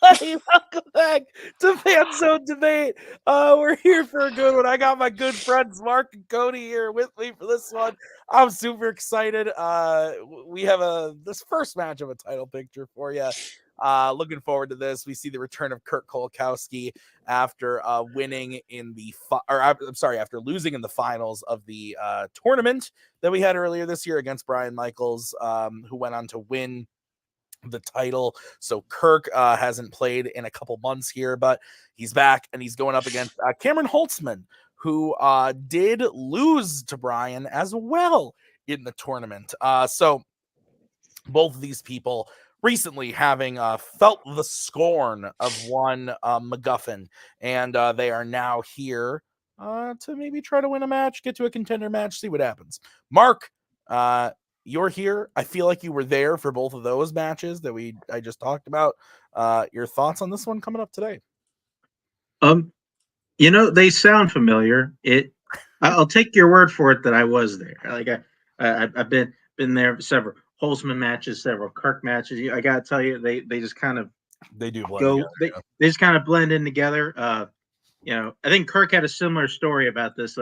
everybody. Welcome back to Fanzone Debate. We're here for a good one. I got my good friends Mark and Cody here with me for this one. I'm super excited. We have this first match of a title picture for you. Looking forward to this. We see the return of Kirk Kowalkowski after winning in after losing in the finals of the tournament that we had earlier this year against Brian Michaels, who went on to win the title. So Kirk hasn't played in a couple months here, but he's back and he's going up against Cameron Holzmann, who did lose to Brian as well in the tournament. So both of these people recently having felt the scorn of one MacGuffin, and they are now here to maybe try to win a match, get to a contender match, see what happens. Mark, you're here. I feel like you were there for both of those matches that I just talked about. Your thoughts on this one coming up today? They sound familiar. I'll take your word for it that I was there. Like I've been there for several Holzmann matches, several Kirk matches. I gotta tell you, they just kind of they do blend together. They just kind of blend in together. I think Kirk had a similar story about this.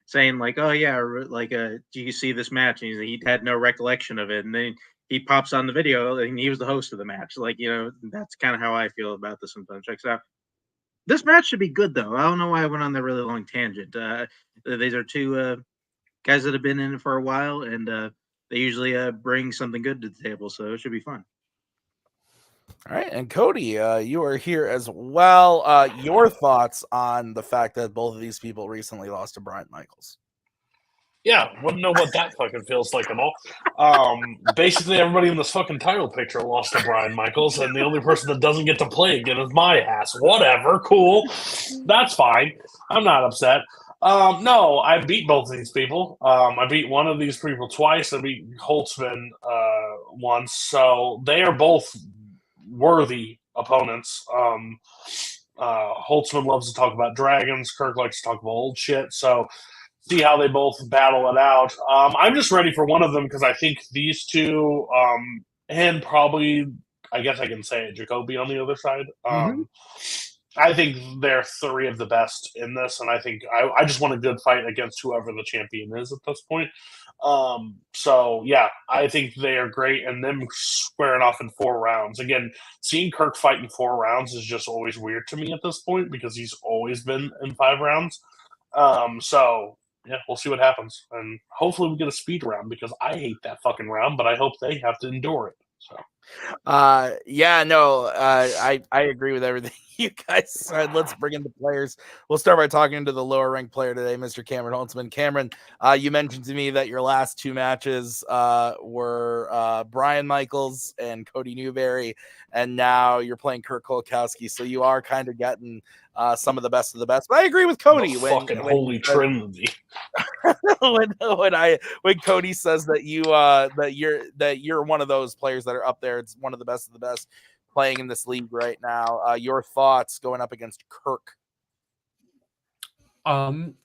Saying like, oh yeah, like do you see this match? And he had no recollection of it, and then he pops on the video and he was the host of the match. Like, that's kind of how I feel about this sometimes. Checks out. This match should be good though. I don't know why I went on that really long tangent. These are two guys that have been in it for a while, and they usually bring something good to the table, so it should be fun. All right, and Cody, you are here as well. Your thoughts on the fact that both of these people recently lost to Brian Michaels? Yeah, wouldn't know what that fucking feels like at all. Basically, everybody in this fucking title picture lost to Brian Michaels, and the only person that doesn't get to play again is my ass. Whatever, cool. That's fine. I'm not upset. No, I beat both of these people. I beat one of these people twice. I beat Holtzmann once. So they are both worthy opponents. Holtzmann loves to talk about dragons. Kirk likes to talk about old shit. So see how they both battle it out. I'm just ready for one of them because I think these two, and probably, I guess I can say it, Jacoby on the other side. I think they're three of the best in this, and I think I just want a good fight against whoever the champion is at this point. So yeah, I think they are great, and them squaring off in 4 rounds. Again, seeing Kirk fight in 4 rounds is just always weird to me at this point because he's always been in 5 rounds. So yeah, we'll see what happens, and hopefully we get a speed round because I hate that fucking round, but I hope they have to endure it. So. Yeah, no, I agree with everything you guys said. Let's bring in the players. We'll start by talking to the lower ranked player today, Mr. Cameron Holtzmann. Cameron, you mentioned to me that your last 2 matches were Brian Michaels and Cody Newberry, and now you're playing Kirk Kowalkowski, so you are kind of getting some of the best of the best. But I agree with Cody. When holy trinity. when Cody says that you're one of those players that are up there, it's one of the best playing in this league right now. Your thoughts going up against Kirk?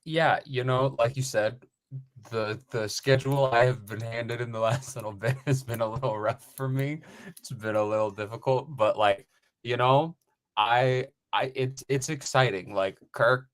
Yeah, like you said, the schedule I have been handed in the last little bit has been a little rough for me. It's been a little difficult, but it's exciting. Like Kirk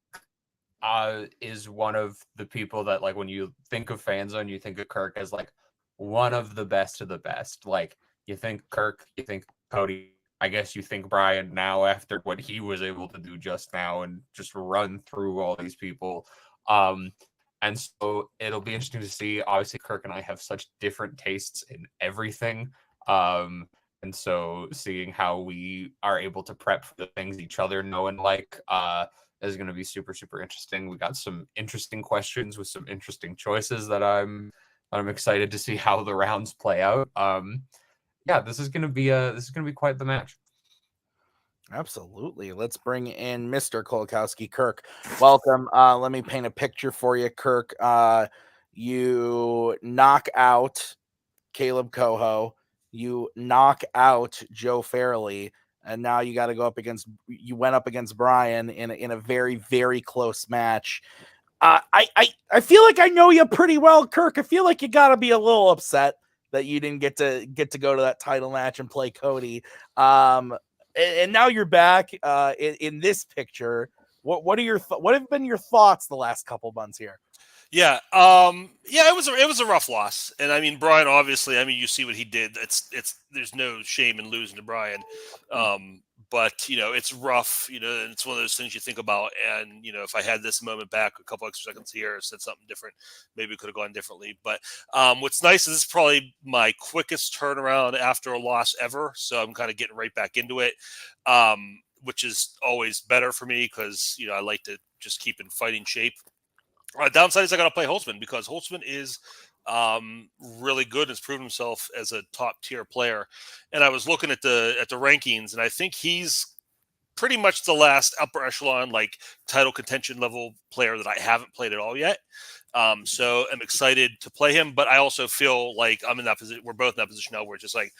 is one of the people that, like, when you think of Fanzone, you think of Kirk as like one of the best of the best. Like, you think Kirk, you think Cody, I guess you think Brian now after what he was able to do just now and just run through all these people. And so it'll be interesting to see. Obviously, Kirk and I have such different tastes in everything. And so seeing how we are able to prep for the things each other know and like is going to be super, super interesting. We got some interesting questions with some interesting choices that I'm excited to see how the rounds play out. Yeah, this is going to be quite the match. Absolutely. Let's bring in Mr. Kowalkowski. Kirk, welcome. Let me paint a picture for you, Kirk. You knock out Caleb Coho. You knock out Joe Farrelly. And now you got to go up against. You went up against Brian in a very, very close match. I feel like I know you pretty well, Kirk. I feel like you got to be a little upset that you didn't get to go to that title match and play Cody. and now you're back in this picture. What have been your thoughts the last couple months here? Yeah, it was a rough loss, and I mean Brian. Obviously, I mean you see what he did. It's there's no shame in losing to Brian, but it's rough. And it's one of those things you think about. And if I had this moment back, a couple extra seconds here, said something different, maybe it could have gone differently. But what's nice is this is probably my quickest turnaround after a loss ever. So I'm kind of getting right back into it, which is always better for me because I like to just keep in fighting shape. Downside is I got to play Holzmann because Holzmann is really good and has proven himself as a top tier player. And I was looking at the rankings, and I think he's pretty much the last upper echelon, like title contention level player that I haven't played at all yet. So I'm excited to play him, but I also feel like I'm in that position. We're both in that position now where it's just like,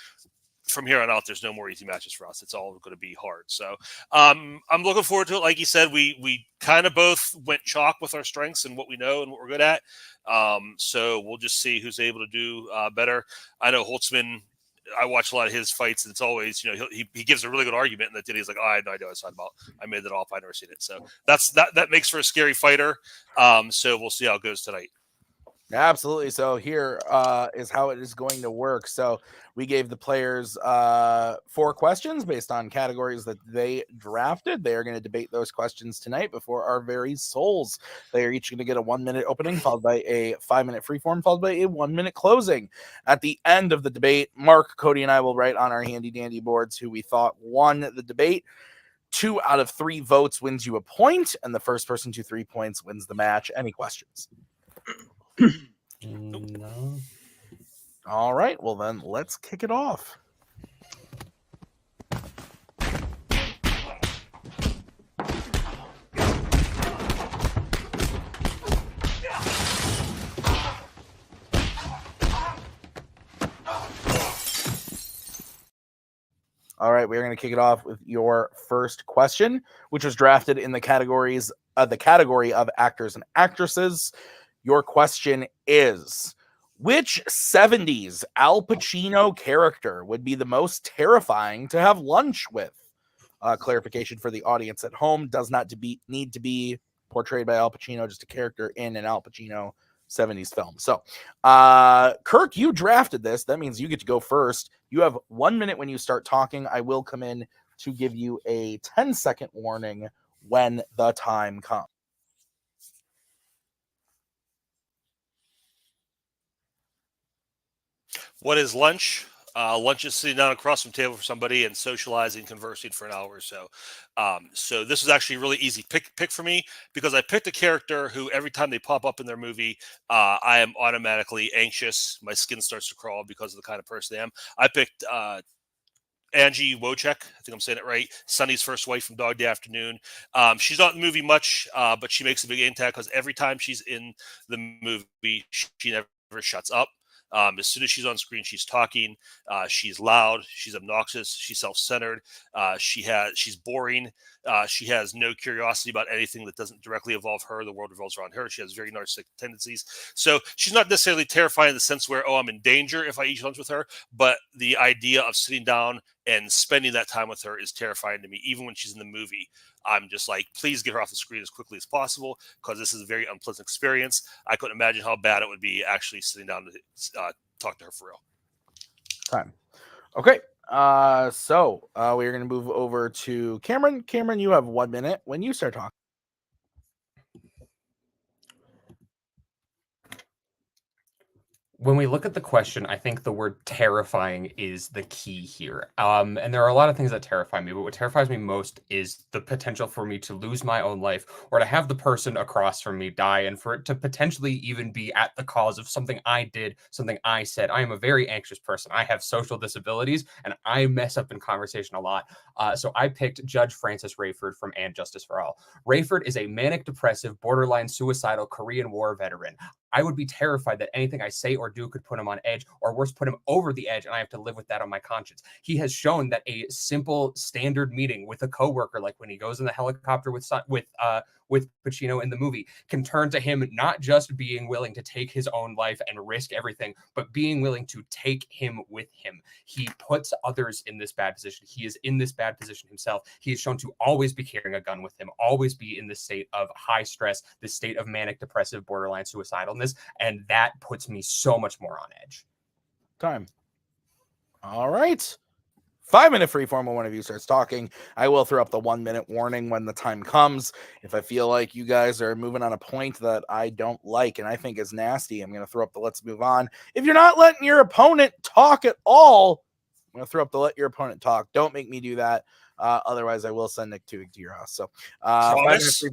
from here on out, there's no more easy matches for us. It's all going to be hard. So I'm looking forward to it. Like you said, we kind of both went chalk with our strengths and what we know and what we're good at. So we'll just see who's able to do better. I know Holtzmann, I watch a lot of his fights, and it's always, he gives a really good argument, and that he's like, I had no idea what I was talking about. I made that up. I've never seen it. So that makes for a scary fighter. So we'll see how it goes tonight. Absolutely. So here is how it is going to work. So we gave the players 4 questions based on categories that they drafted. They are going to debate those questions tonight before our very souls. They are each going to get a 1-minute opening, followed by a 5-minute freeform, followed by a 1-minute closing. At the end of the debate, Mark, Cody, and I will write on our handy dandy boards who we thought won the debate. 2 out of 3 votes wins you a point, and the first person to 3 points wins the match. Any questions? No. All right, well then let's kick it off. All right, we're going to kick it off with your first question, which was drafted in the category of actors and actresses. Your question is, which 70s Al Pacino character would be the most terrifying to have lunch with? Clarification for the audience at home, does not need to be portrayed by Al Pacino, just a character in an Al Pacino 70s film. So, Kirk, you drafted this. That means you get to go first. You have 1 minute when you start talking. I will come in to give you a 10-second warning when the time comes. What is lunch? Lunch is sitting down across from the table for somebody and socializing, conversing for an hour or so. So this is actually a really easy pick for me because I picked a character who every time they pop up in their movie, I am automatically anxious. My skin starts to crawl because of the kind of person I am. I picked Angie Wojcik. I think I'm saying it right. Sonny's first wife from Dog Day Afternoon. She's not in the movie much, but she makes a big impact because every time she's in the movie, she never shuts up. As soon as she's on screen, she's talking. She's loud. She's obnoxious. She's self-centered. She's boring. She has no curiosity about anything that doesn't directly involve her. The world revolves around her. She has very narcissistic tendencies. So she's not necessarily terrifying in the sense where, I'm in danger if I eat lunch with her. But the idea of sitting down and spending that time with her is terrifying to me. Even when she's in the movie, I'm just like, please get her off the screen as quickly as possible because this is a very unpleasant experience. I couldn't imagine how bad it would be actually sitting down to talk to her for real. Time. Okay. So we're going to move over to Cameron. Cameron, you have 1 minute when you start talking. When we look at the question, I think the word terrifying is the key here. And there are a lot of things that terrify me, but what terrifies me most is the potential for me to lose my own life or to have the person across from me die and for it to potentially even be at the cause of something I did, something I said. I am a very anxious person. I have social disabilities and I mess up in conversation a lot. So I picked Judge Francis Rayford from And Justice for All. Rayford is a manic depressive, borderline suicidal Korean War veteran. I would be terrified that anything I say or do could put him on edge, or worse, put him over the edge, and I have to live with that on my conscience. He has shown that a simple standard meeting with a coworker, like when he goes in the helicopter with with Pacino in the movie can turn to him not just being willing to take his own life and risk everything, but being willing to take him with him. He puts others in this bad position. He is in this bad position himself. He is shown to always be carrying a gun with him, always be in this state of high stress, this state of manic depressive borderline suicidalness, and that puts me so much more on edge. Time. All right. 5-minute freeform when one of you starts talking. I will throw up the 1-minute warning when the time comes. If I feel like you guys are moving on a point that I don't like and I think is nasty, I'm going to throw up the let's move on. If you're not letting your opponent talk at all, I'm going to throw up the let your opponent talk. Don't make me do that. Otherwise, I will send Nick to your house. So, Promise?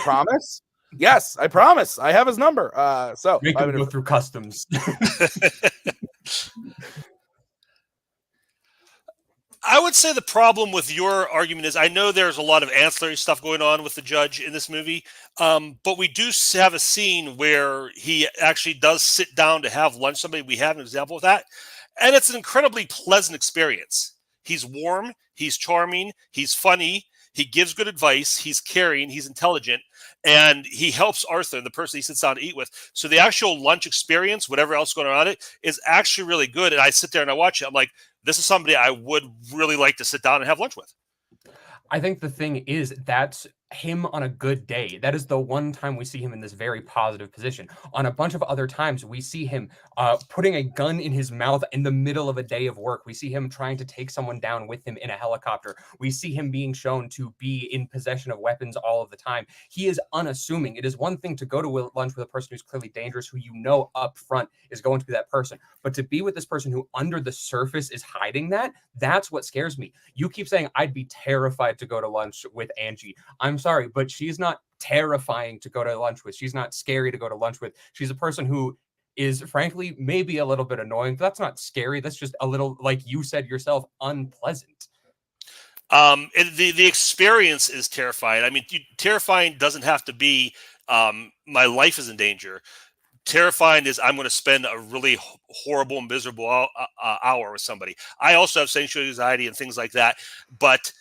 Promise? Yes, I promise. I have his number. So Make him go through customs. I would say the problem with your argument is I know there's a lot of ancillary stuff going on with the judge in this movie, but we do have a scene where he actually does sit down to have lunch. Somebody, we have an example of that, and it's an incredibly pleasant experience. He's warm, he's charming, he's funny, he gives good advice, he's caring, he's intelligent, and he helps Arthur, the person he sits down to eat with. So the actual lunch experience, whatever else going on it, is actually really good. And I sit there and I watch it. I'm like, this is somebody I would really like to sit down and have lunch with. I think the thing is that's him on a good day. That is the one time we see him in this very positive position. On a bunch of other times, we see him putting a gun in his mouth in the middle of a day of work. We see him trying to take someone down with him in a helicopter. We see him being shown to be in possession of weapons all of the time. He is unassuming. It is one thing to go to lunch with a person who's clearly dangerous, who you know up front is going to be that person. But to be with this person who under the surface is hiding that, that's what scares me. You keep saying, I'd be terrified to go to lunch with Angie. I'm sorry, but she's not terrifying to go to lunch with. She's not scary to go to lunch with. She's a person who is, frankly, maybe a little bit annoying, but that's not scary. That's just a little, like you said yourself, unpleasant. The experience is terrifying. I mean, terrifying doesn't have to be my life is in danger. Terrifying is I'm going to spend a really horrible and miserable hour with somebody. I also have social anxiety and things like that, but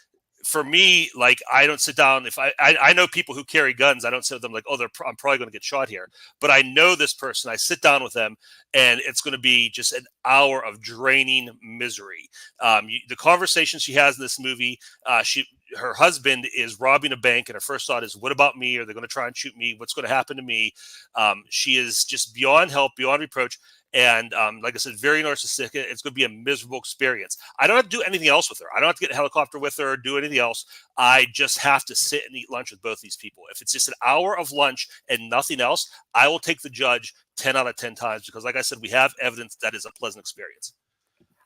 for me, like, I don't sit down. If I know people who carry guns, I don't sit with them like, oh, I'm probably going to get shot here. But I know this person. I sit down with them, and it's going to be just an hour of draining misery. The conversation she has in this movie, her husband is robbing a bank, and her first thought is, what about me? Are they going to try and shoot me? What's going to happen to me? She is just beyond help, beyond reproach. And like I said, very narcissistic. It's going to be a miserable experience. I don't have to do anything else with her. I don't have to get a helicopter with her or do anything else. I just have to sit and eat lunch with both these people. If it's just an hour of lunch and nothing else, I will take the judge 10 out of 10 times because, like I said, we have evidence that is a pleasant experience.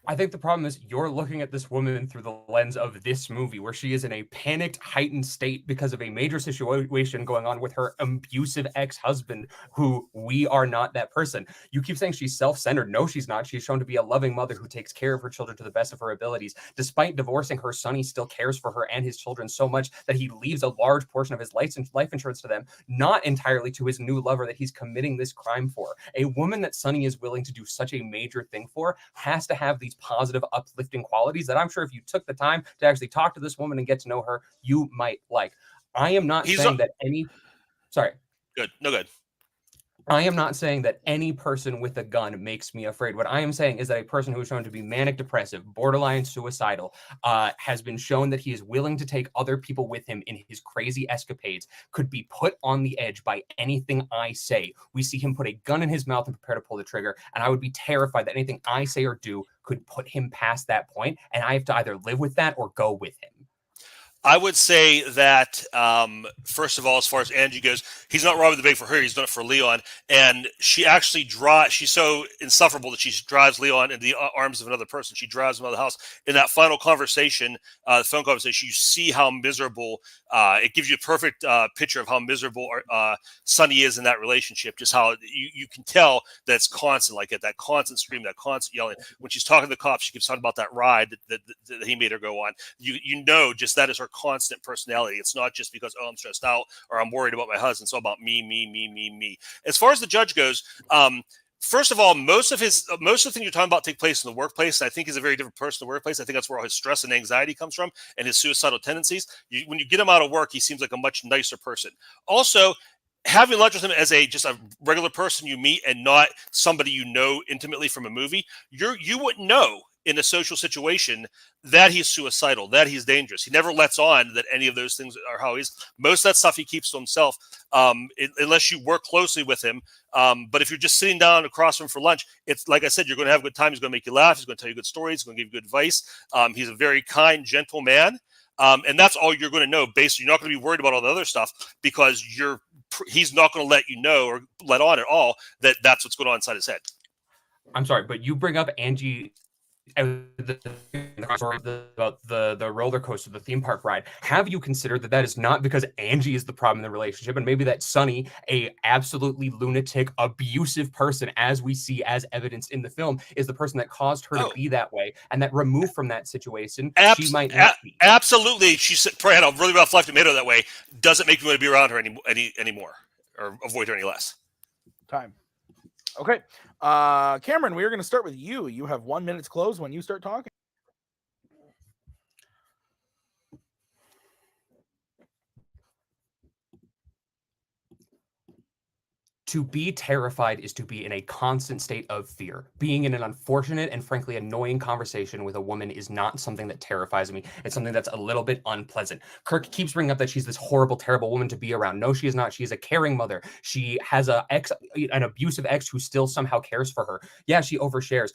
I think the problem is you're looking at this woman through the lens of this movie where she is in a panicked, heightened state because of a major situation going on with her abusive ex-husband, who we are not that person. You keep saying she's self-centered. No, she's not. She's shown to be a loving mother who takes care of her children to the best of her abilities. Despite divorcing her son, he still cares for her and his children so much that he leaves a large portion of his life insurance to them, not entirely to his new lover that he's committing this crime for. A woman that Sonny is willing to do such a major thing for has to have these positive, uplifting qualities that I'm sure if you took the time to actually talk to this woman and get to know her, you might like. I am not saying that any... Sorry. Good. No, good. I am not saying that any person with a gun makes me afraid. What I am saying is that a person who is shown to be manic depressive, borderline suicidal, has been shown that he is willing to take other people with him in his crazy escapades, could be put on the edge by anything I say. We see him put a gun in his mouth and prepare to pull the trigger, and I would be terrified that anything I say or do could put him past that point, and I have to either live with that or go with him. I would say that, first of all, as far as Angie goes, he's not robbing the bank for her. He's done it for Leon. And she actually she's so insufferable that she drives Leon into the arms of another person. She drives him out of the house. In that final conversation, the phone conversation, you see how miserable, it gives you a perfect picture of how miserable Sonny is in that relationship. Just how you can tell that it's constant, like that constant scream, that constant yelling. When she's talking to the cops, she keeps talking about that ride that he made her go on. You know, just that is her constant personality. It's not just because, oh, I'm stressed out or I'm worried about my husband. It's all about me. As far as the judge goes, First of all, most of the things you're talking about take place in the workplace. I think he's a very different person in the workplace. I think that's where all his stress and anxiety comes from, and his suicidal tendencies. When you get him out of work, he seems like a much nicer person. Also, having lunch with him as just a regular person you meet and not somebody you know intimately from a movie, you wouldn't know in a social situation that he's suicidal, that he's dangerous. He never lets on that any of those things are how he's. Most of that stuff he keeps to himself, unless you work closely with him. But if you're just sitting down across from him for lunch, it's like I said, you're going to have a good time. He's going to make you laugh. He's going to tell you good stories. He's going to give you good advice. He's a very kind, gentle man. And that's all you're going to know. Basically, you're not going to be worried about all the other stuff because he's not going to let you know or let on at all that that's what's going on inside his head. I'm sorry, but you bring up Angie about the roller coaster, the theme park ride. Have you considered that is not because Angie is the problem in the relationship, and maybe that Sonny, a absolutely lunatic, abusive person, as we see as evidenced in the film, is the person that caused her to be that way, and that removed from that situation, she might not be. Absolutely, she said, "Probably had a really rough life tomato that way." Doesn't make me want to be around her anymore, or avoid her any less. Time. Okay. Cameron, we are going to start with you. You have 1 minute to close when you start talking. To be terrified is to be in a constant state of fear. Being in an unfortunate and frankly annoying conversation with a woman is not something that terrifies me. It's something that's a little bit unpleasant. Kirk keeps bringing up that she's this horrible, terrible woman to be around. No, she is not. She is a caring mother. She has an abusive ex who still somehow cares for her. Yeah, she overshares.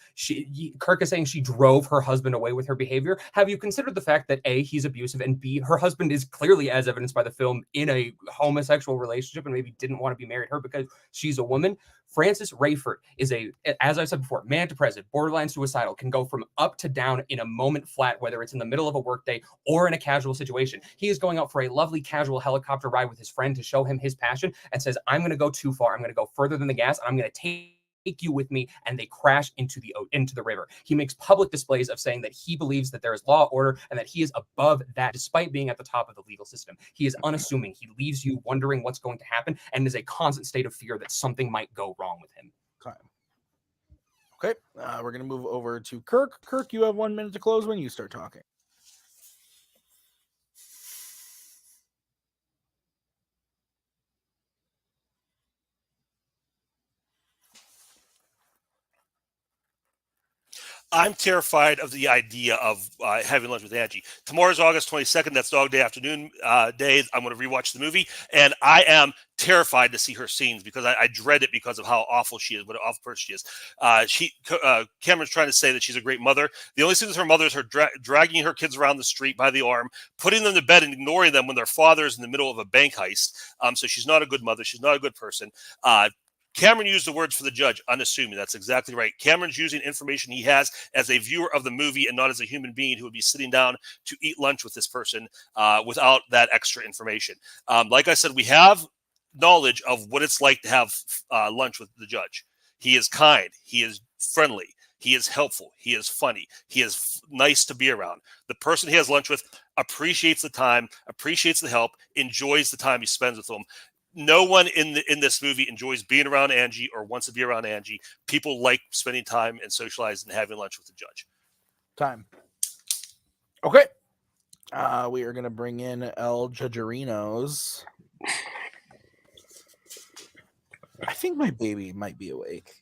Kirk is saying she drove her husband away with her behavior. Have you considered the fact that A, he's abusive, and B, her husband is clearly, as evidenced by the film, in a homosexual relationship and maybe didn't want to be married to her because she's a woman? Francis Rayford is as I said before, manic depressive, borderline suicidal, can go from up to down in a moment flat, whether it's in the middle of a workday or in a casual situation. He is going out for a lovely casual helicopter ride with his friend to show him his passion and says, I'm going to go too far. I'm going to go further than the gas. I'm going to take you with me, and they crash into the river. He makes public displays of saying that he believes that there is law, order, and that he is above that, despite being at the top of the legal system. He is unassuming. He leaves you wondering what's going to happen, and is a constant state of fear that something might go wrong with him. Okay, we're going to move over to Kirk. Kirk, you have 1 minute to close when you start talking. I'm terrified of the idea of having lunch with Angie. Tomorrow's August 22nd. That's Dog Day afternoon day. I'm going to rewatch the movie, and I am terrified to see her scenes because I dread it because of how awful she is, what an awful person she is. Cameron's trying to say that she's a great mother. The only thing with her mother is her dragging her kids around the street by the arm, putting them to bed and ignoring them when their father's in the middle of a bank heist. So she's not a good mother. She's not a good person. Cameron used the words for the judge, unassuming. That's exactly right. Cameron's using information he has as a viewer of the movie and not as a human being who would be sitting down to eat lunch with this person without that extra information. Like I said, we have knowledge of what it's like to have lunch with the judge. He is kind. He is friendly. He is helpful. He is funny. He is nice to be around. The person he has lunch with appreciates the time, appreciates the help, enjoys the time he spends with them. No one in this movie enjoys being around Angie or wants to be around Angie. People like spending time and socializing and having lunch with the judge. Time. Okay. We are going to bring in El Judgerinos. I think my baby might be awake,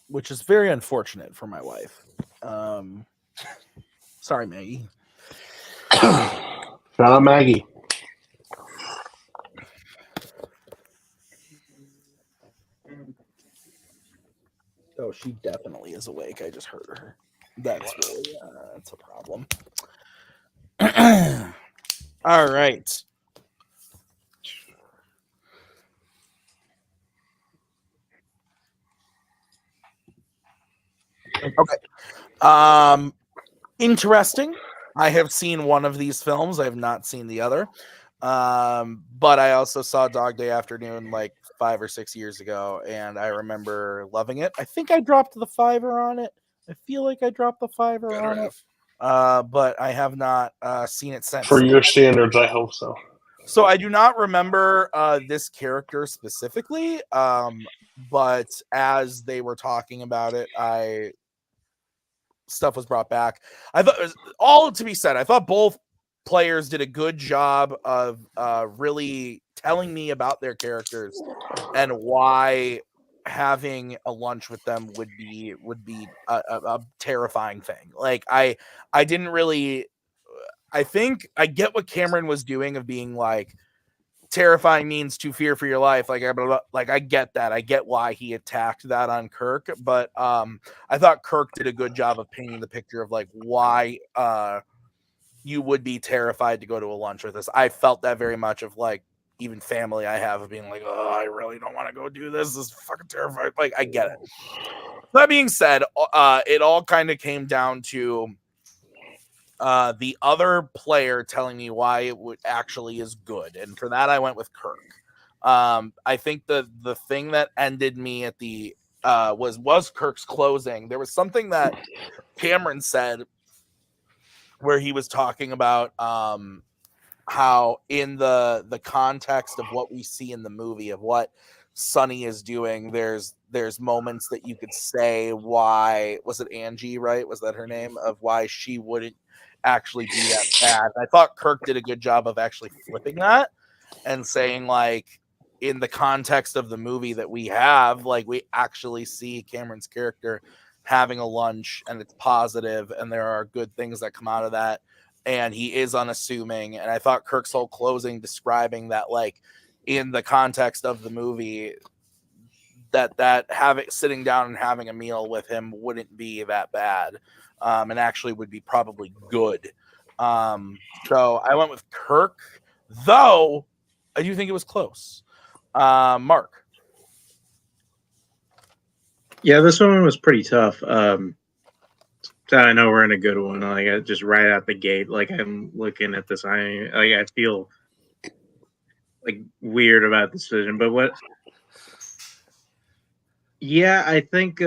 which is very unfortunate for my wife. Sorry, Maggie. Shout out Maggie. Oh, she definitely is awake. I just heard her. That's really that's a problem. All right. Okay. Interesting. I have seen one of these films. I have not seen the other. But I also saw Dog Day Afternoon like 5 or 6 years ago, and I remember loving it. I think I dropped the $5 on it. I feel like I dropped the $5 on it. But I have not seen it since. For your standards, I hope so. So I do not remember this character specifically. but as they were talking about it, stuff was brought back. I thought, all to be said, I thought both players did a good job of really telling me about their characters and why having a lunch with them would be a terrifying thing. Like I didn't really. I think I get what Cameron was doing of being like, terrifying means to fear for your life. Like I get that. I get why he attacked that on Kirk, but I thought Kirk did a good job of painting the picture of like why you would be terrified to go to a lunch with us. I felt that very much of like even family I have of being like, oh, I really don't want to go do this. This is fucking terrifying. Like I get it. That being said, it all kind of came down to the other player telling me why it would actually is good, and for that I went with Kirk. I think the thing that ended me at the was Kirk's closing. There was something that Cameron said where he was talking about how in the context of what we see in the movie of what Sonny is doing, there's moments that you could say why, was it Angie, right? Was that her name? Of why she wouldn't actually be that bad. I thought Kirk did a good job of actually flipping that and saying like in the context of the movie that we have, like we actually see Cameron's character having a lunch and it's positive and there are good things that come out of that and he is unassuming. And I thought Kirk's whole closing describing that like in the context of the movie that having sitting down and having a meal with him wouldn't be that bad. And actually would be probably good. So I went with Kirk, though I do think it was close. Mark. Yeah, this one was pretty tough. So I know we're in a good one. Like just right out the gate, like I'm looking at this, I feel like weird about the decision. But what? Yeah, I think.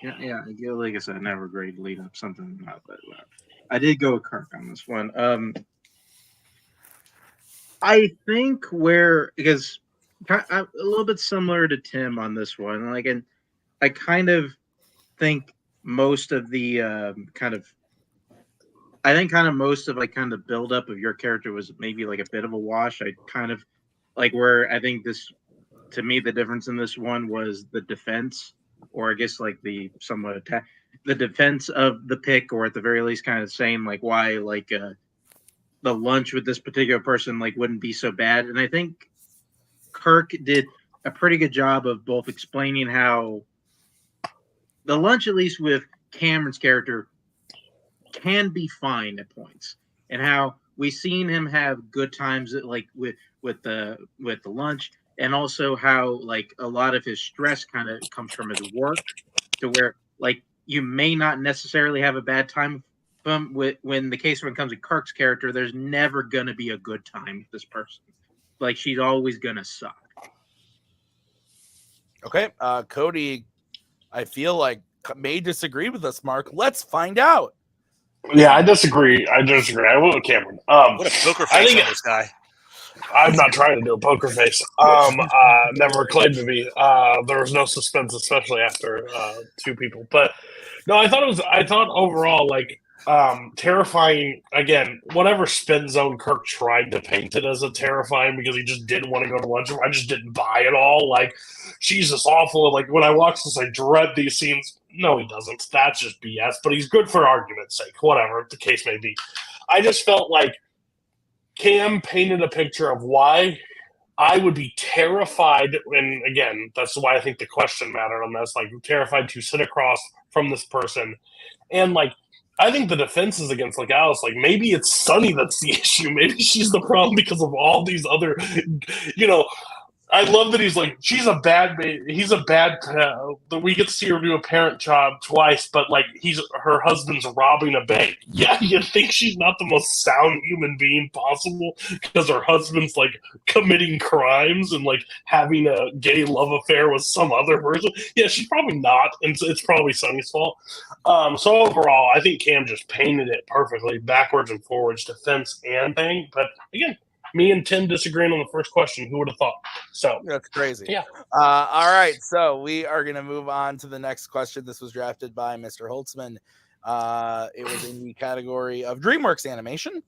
Yeah. Like I said, never great lead up something about that. I did go with Kirk on this one. I think because I'm a little bit similar to Tim on this one. Like, and I kind of think most of the most of like kind of build up of your character was maybe like a bit of a wash. I kind of like where I think this, to me, the difference in this one was the defense, or I guess like the somewhat attack, the defense of the pick, or at the very least kind of saying like why like the lunch with this particular person like wouldn't be so bad. And I think Kirk did a pretty good job of both explaining how the lunch, at least with Cameron's character, can be fine at points, and how we've seen him have good times like with the lunch, and also how like a lot of his stress kind of comes from his work, to where like you may not necessarily have a bad time when the case when it comes to Kirk's character, there's never gonna be a good time with this person. Like she's always gonna suck. Okay, Cody, I feel like may disagree with us, Mark. Let's find out. Yeah, I disagree. I went with Cameron. What a poker face on this guy. I'm not trying to do a poker face. Never claimed to be. There was no suspense, especially after two people. But no, I thought overall like terrifying. Again, whatever spin zone Kirk tried to paint it as a terrifying because he just didn't want to go to lunch. I just didn't buy it all. Like, Jesus, awful. Like when I watch this, I dread these scenes. No, he doesn't. That's just BS. But he's good for argument's sake. Whatever the case may be. I just felt like Cam painted a picture of why I would be terrified, and again, that's why I think the question mattered on this, like terrified to sit across from this person. And like I think the defense is against like Alice, like maybe it's Sunny that's the issue. Maybe she's the problem because of all these other, I love that he's like, she's a bad baby. He's a bad. We get to see her do a parent job twice, but like her husband's robbing a bank. Yeah, you think she's not the most sound human being possible because her husband's like committing crimes and like having a gay love affair with some other person. Yeah, she's probably not, and it's probably Sonny's fault. So overall, I think Cam just painted it perfectly, backwards and forwards, defense and thing. But again, Me and Tim disagreeing on the first question. Who would have thought? So That's crazy. Yeah. All right. So we are going to move on to the next question. This was drafted by Mr. Holzmann. It was in the category of DreamWorks animation.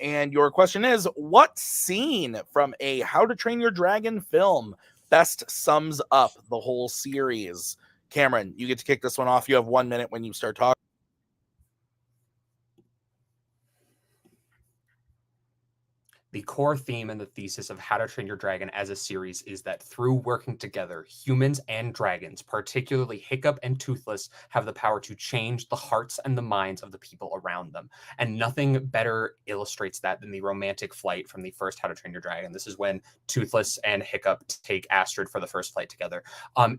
And your question is, what scene from a How to Train Your Dragon film best sums up the whole series? Cameron, you get to kick this one off. You have 1 minute when you start talking. The core theme and the thesis of How to Train Your Dragon as a series is that through working together, humans and dragons, particularly Hiccup and Toothless, have the power to change the hearts and the minds of the people around them. And nothing better illustrates that than the romantic flight from the first How to Train Your Dragon. This is when Toothless and Hiccup take Astrid for the first flight together.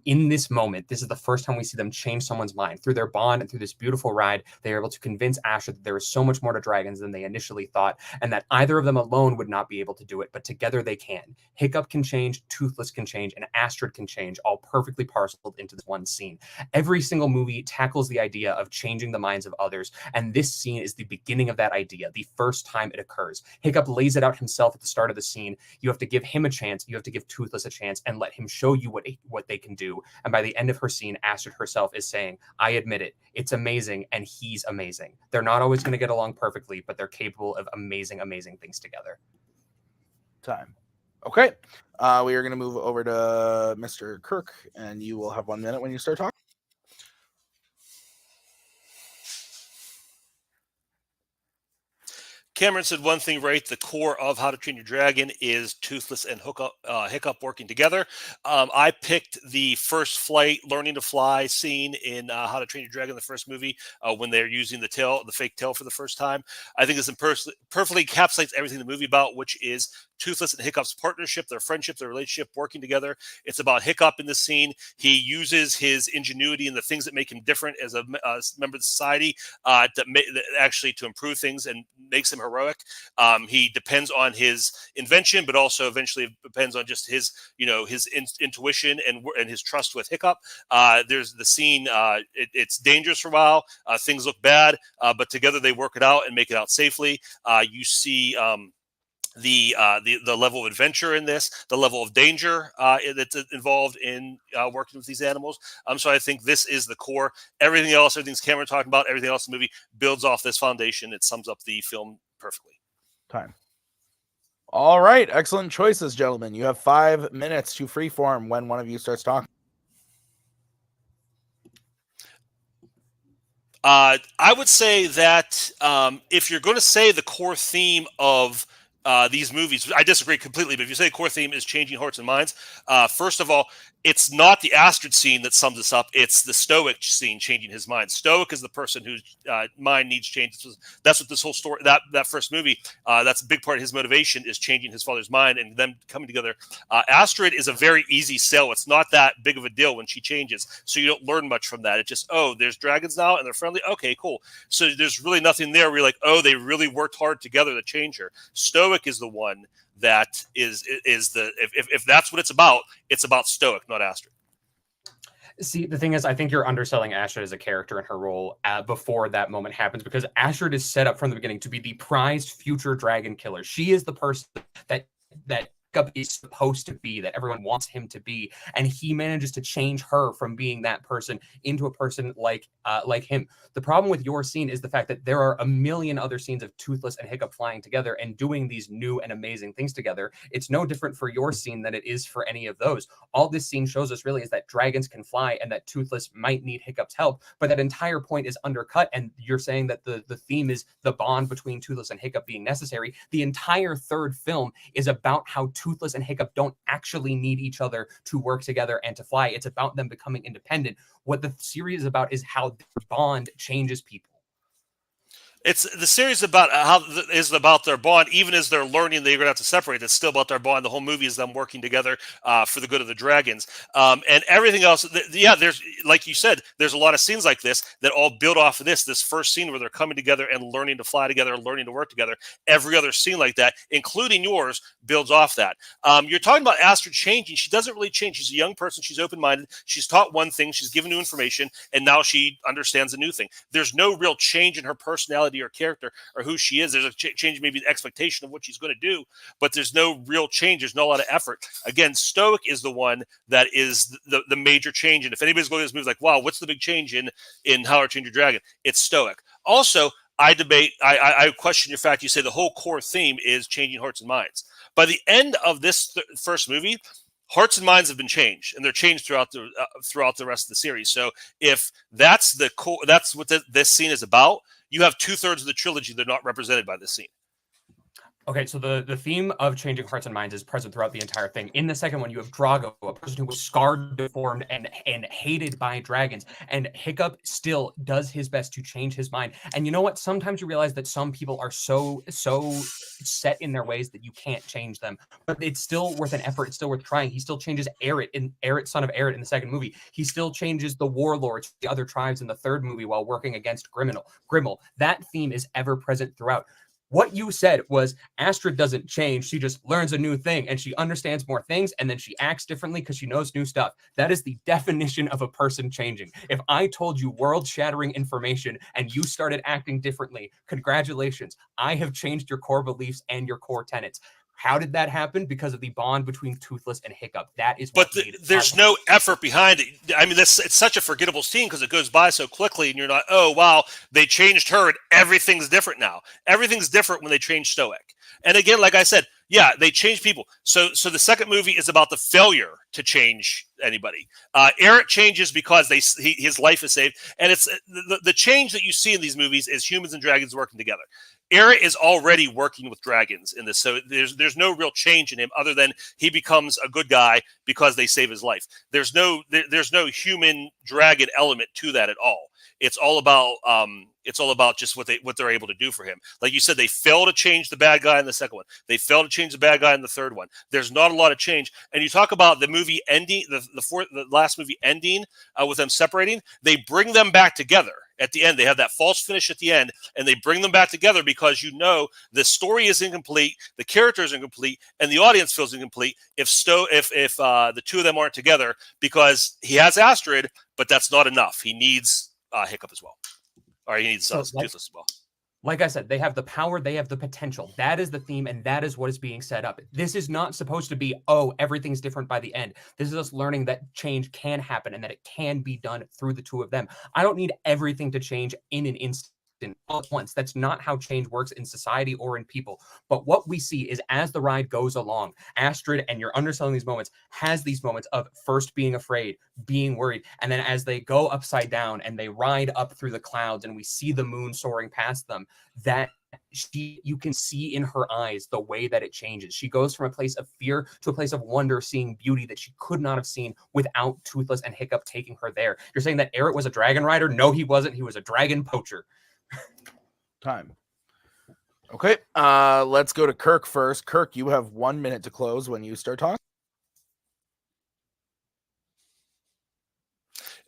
In this moment, this is the first time we see them change someone's mind. Through their bond and through this beautiful ride, they are able to convince Astrid that there is so much more to dragons than they initially thought, and that either of them alone would not be able to do it, but together they can. Hiccup can change, Toothless can change, and Astrid can change, all perfectly parceled into this one scene. Every single movie tackles the idea of changing the minds of others, and this scene is the beginning of that idea, the first time it occurs. Hiccup lays it out himself at the start of the scene. You have to give him a chance, you have to give Toothless a chance, and let him show you what they can do. And by the end of her scene, Astrid herself is saying, I admit it, it's amazing, and he's amazing. They're not always going to get along perfectly, but they're capable of amazing, amazing things together. Time. Okay. We are going to move over to Mr. Kirk, and you will have 1 minute when you start talking. Cameron said one thing right. The core of How to Train Your Dragon is Toothless and Hiccup working together. I picked the first flight, learning to fly scene in How to Train Your Dragon, the first movie, when they're using the fake tail for the first time. I think this perfectly encapsulates everything the movie about, which is Toothless and Hiccup's partnership, their friendship, their relationship, working together. It's about Hiccup in this scene. He uses his ingenuity and the things that make him different as a member of society to improve things and makes him heroic. He depends on his invention, but also eventually depends on just his intuition and his trust with Hiccup. There's the scene. It's dangerous for a while. Things look bad, but together they work it out and make it out safely. You see. The level of adventure in this, the level of danger that's involved in working with these animals. So I think this is the core. Everything's Cameron talking about, everything else in the movie builds off this foundation. It sums up the film perfectly. Time. All right. Excellent choices, gentlemen. You have 5 minutes to freeform when one of you starts talking. I would say that if you're going to say the core theme of these movies, I disagree completely, but if you say the core theme is changing hearts and minds, first of all, it's not the Astrid scene that sums this up. It's the Stoic scene changing his mind. Stoic is the person whose mind needs change. That's what this whole story, that first movie, that's a big part of his motivation, is changing his father's mind and them coming together. Astrid is a very easy sell. It's not that big of a deal when she changes. So you don't learn much from that. It's just, oh, there's dragons now and they're friendly. Okay, cool. So there's really nothing there where you're like, oh, they really worked hard together to change her. Stoic is the one that is the if that's what it's about Stoic, not Astrid. See, the thing is, I think you're underselling Astrid as a character and her role before that moment happens, because Astrid is set up from the beginning to be the prized future dragon killer. She is the person that Hiccup is supposed to be, that everyone wants him to be, and he manages to change her from being that person into a person like him. The problem with your scene is the fact that there are a million other scenes of Toothless and Hiccup flying together and doing these new and amazing things together. It's no different for your scene than it is for any of those. All this scene shows us really is that dragons can fly and that Toothless might need Hiccup's help, but that entire point is undercut, and you're saying that the theme is the bond between Toothless and Hiccup being necessary. The entire third film is about how Toothless and Hiccup don't actually need each other to work together and to fly. It's about them becoming independent. What the series is about is how the bond changes people. It's the series about is about their bond, even as they're learning they're going to have to separate. It's still about their bond. The whole movie is them working together for the good of the dragons, and everything else. There's, like you said, there's a lot of scenes like this that all build off of this first scene where they're coming together and learning to fly together, learning to work together. Every other scene like that, including yours, builds off that. You're talking about Astrid changing. She doesn't really change. She's a young person. She's open-minded. She's taught one thing. She's given new information, and now she understands a new thing. There's no real change in her personality personality or character or who she is. There's a change, maybe the expectation of what she's going to do, but there's no real change. There's not a lot of effort. Again, Stoic is the one that is the major change. And if anybody's going to this movie, like, wow, what's the big change in How to Train Your Dragon? It's Stoic. Also, I question your fact. You say the whole core theme is changing hearts and minds. By the end of this first movie, hearts and minds have been changed, and they're changed throughout the rest of the series. So if that's the core, that's what this scene is about. You have 2/3 of the trilogy that are not represented by this scene. Okay, so the theme of changing hearts and minds is present throughout the entire thing. In the second one, you have Drago, a person who was scarred, deformed, and hated by dragons. And Hiccup still does his best to change his mind. And you know what? Sometimes you realize that some people are so set in their ways that you can't change them. But it's still worth an effort. It's still worth trying. He still changes Eret, son of Eret in the second movie. He still changes the warlords, the other tribes in the third movie while working against Grimmel. That theme is ever present throughout. What you said was Astrid doesn't change. She just learns a new thing and she understands more things and then she acts differently because she knows new stuff. That is the definition of a person changing. If I told you world-shattering information and you started acting differently, congratulations. I have changed your core beliefs and your core tenets. How did that happen? Because of the bond between Toothless and Hiccup. That is what there's no effort behind it. I mean, it's such a forgettable scene because it goes by so quickly and you're not, oh, wow, they changed her and everything's different now. Everything's different when they change Stoic. And again, like I said, yeah, they change people. So the second movie is about the failure to change anybody. Eret changes because his life is saved. And it's the change that you see in these movies is humans and dragons working together. Eret is already working with dragons in this, so there's no real change in him other than he becomes a good guy because they save his life. There's no human dragon element to that at all. It's all about just what they're able to do for him. Like you said, they fail to change the bad guy in the second one. They fail to change the bad guy in the third one. There's not a lot of change. And you talk about the movie ending, the last movie ending with them separating. They bring them back together at the end. They have that false finish at the end, and they bring them back together because the story is incomplete, the character is incomplete, and the audience feels incomplete if the two of them aren't together because he has Astrid, but that's not enough. He needs Hiccup as well. Or he needs Toothless as well. Like I said, they have the power, they have the potential. That is the theme, and that is what is being set up. This is not supposed to be, oh, everything's different by the end. This is us learning that change can happen and that it can be done through the two of them. I don't need everything to change in an instant all at once. That's not how change works in society or in people. But what we see is as the ride goes along, Astrid, and you're underselling these moments, has these moments of first being afraid, being worried, and then as they go upside down and they ride up through the clouds and we see the moon soaring past them, that you can see in her eyes the way that it changes. She goes from a place of fear to a place of wonder, seeing beauty that she could not have seen without Toothless and Hiccup taking her there. You're saying that Eret was a dragon rider? No, he wasn't. He was a dragon poacher. Time. Okay, let's go to Kirk first. Kirk, you have 1 minute to close when you start talking.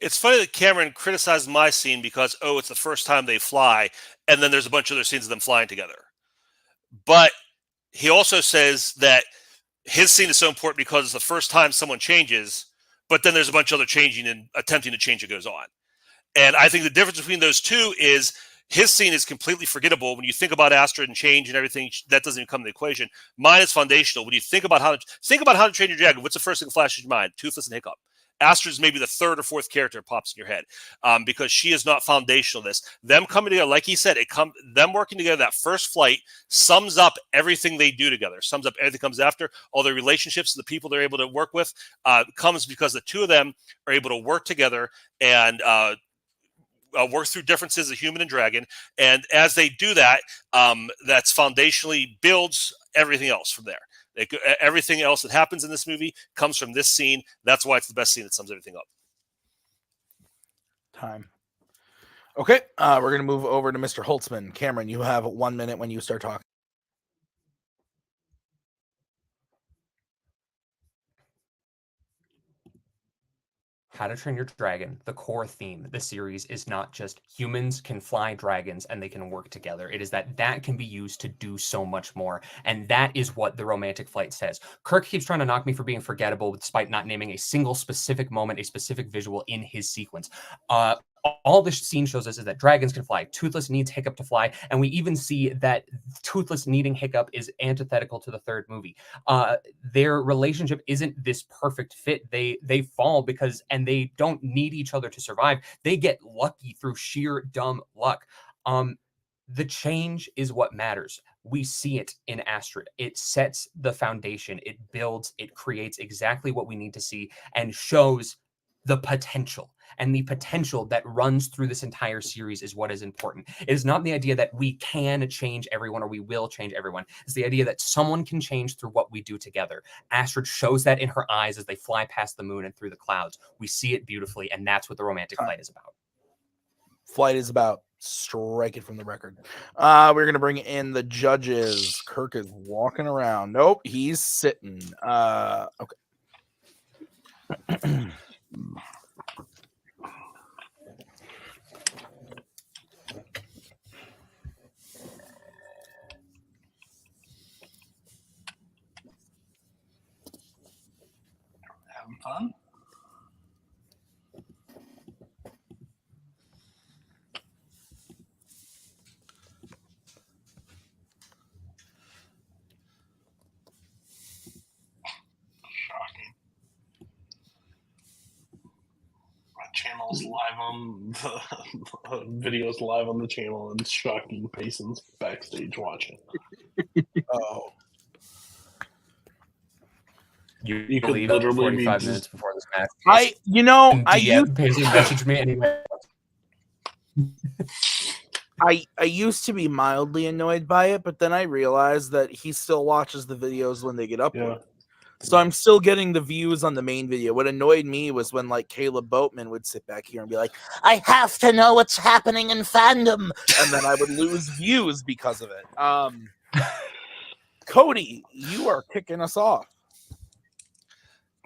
It's funny that Cameron criticized my scene because, oh, it's the first time they fly, and then there's a bunch of other scenes of them flying together. But he also says that his scene is so important because it's the first time someone changes, but then there's a bunch of other changing and attempting to change that goes on. And I think the difference between those two is his scene is completely forgettable. When you think about Astrid and change and everything, that doesn't even come into the equation. Mine is foundational. When you think about how to train your dragon, what's the first thing that flashes in your mind? Toothless and Hiccup. Astrid's maybe the third or fourth character that pops in your head because she is not foundational to this. Them coming together, like he said, them working together, that first flight sums up everything they do together, sums up everything that comes after, all their relationships, the people they're able to work with, comes because the two of them are able to work together and work through differences of human and dragon. And as they do that, that's foundationally builds everything else from there. Everything else that happens in this movie comes from this scene. That's why it's the best scene that sums everything up. Time. Okay, we're going to move over to Mr. Holzmann. Cameron, you have 1 minute when you start talking. How to Train Your Dragon, the core theme of the series is not just humans can fly dragons and they can work together. It is that can be used to do so much more. And that is what the romantic flight says. Kirk keeps trying to knock me for being forgettable despite not naming a single specific moment, a specific visual in his sequence. all this scene shows us is that dragons can fly. Toothless needs Hiccup to fly, and we even see that Toothless needing Hiccup is antithetical to the third movie. Their relationship isn't this perfect fit. They fall because, and they don't need each other to survive. They get lucky through sheer dumb luck. The change is what matters. We see it in Astrid. It sets the foundation. It builds. It creates exactly what we need to see and shows the potential. And the potential that runs through this entire series is what is important. It is not the idea that we can change everyone or we will change everyone. It's the idea that someone can change through what we do together. Astrid shows that in her eyes as they fly past the moon and through the clouds. We see it beautifully, and that's what the romantic flight is about. Flight is about. Strike it from the record. We're gonna bring in the judges. Kirk is walking around. Nope, he's sitting. Okay. Having fun? Shocking. My channel's live on the video's live on the channel, and shocking Payson's backstage watching. Oh. You could leave literally 45 be minutes before this match. I Paisley messaged me anyway. I used to be mildly annoyed by it, but then I realized that he still watches the videos when they get uploaded. Yeah. So I'm still getting the views on the main video. What annoyed me was when like Caleb Boatman would sit back here and be like, I have to know what's happening in fandom. And then I would lose views because of it. Cody, you are kicking us off.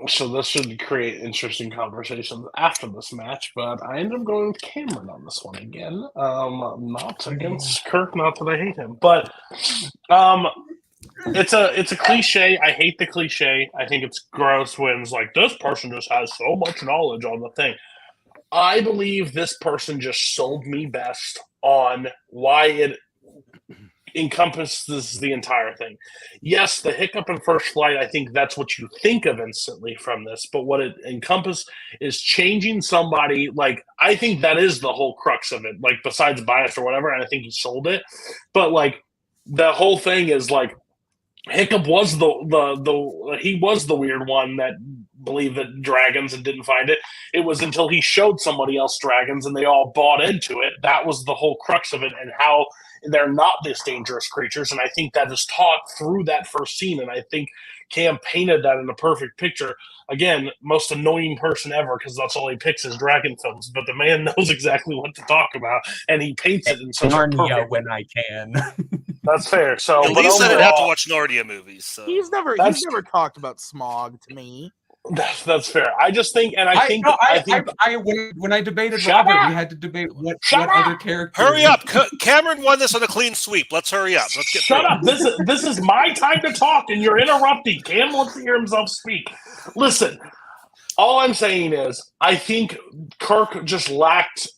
So this should create interesting conversations after this match, but I ended up going with Cameron on this one again. Not against Kirk, not that I hate him, but it's a cliche. I hate the cliche. I think it's gross when it's like, this person just has so much knowledge on the thing. I believe this person just sold me best on why it encompasses the entire thing. Yes, the hiccup in First Flight, I think that's what you think of instantly from this, but what it encompasses is changing somebody. Like, I think that is the whole crux of it, like, besides bias or whatever, and I think he sold it. But, like, the whole thing is, like, Hiccup was he was the weird one that believed that dragons and didn't find it. It was until he showed somebody else dragons and they all bought into it. That was the whole crux of it, and how they're not this dangerous creatures. And I think that is taught through that first scene. And I think Cam painted that in a perfect picture. Again, most annoying person ever, because that's all he picks is dragon films. But the man knows exactly what to talk about, and he paints it in such a perfect. When I can. That's fair. So at least I didn't have to watch Narnia movies. So. He's never talked about Smog to me. That's fair. I just think, and I think when I debated Robert, we had to debate what other character. Hurry up! Cameron won this on a clean sweep. Let's hurry up. Let's get. Shut up! This is my time to talk, and you're interrupting. Cam wants to hear himself speak. Listen, all I'm saying is, I think Kirk just lacked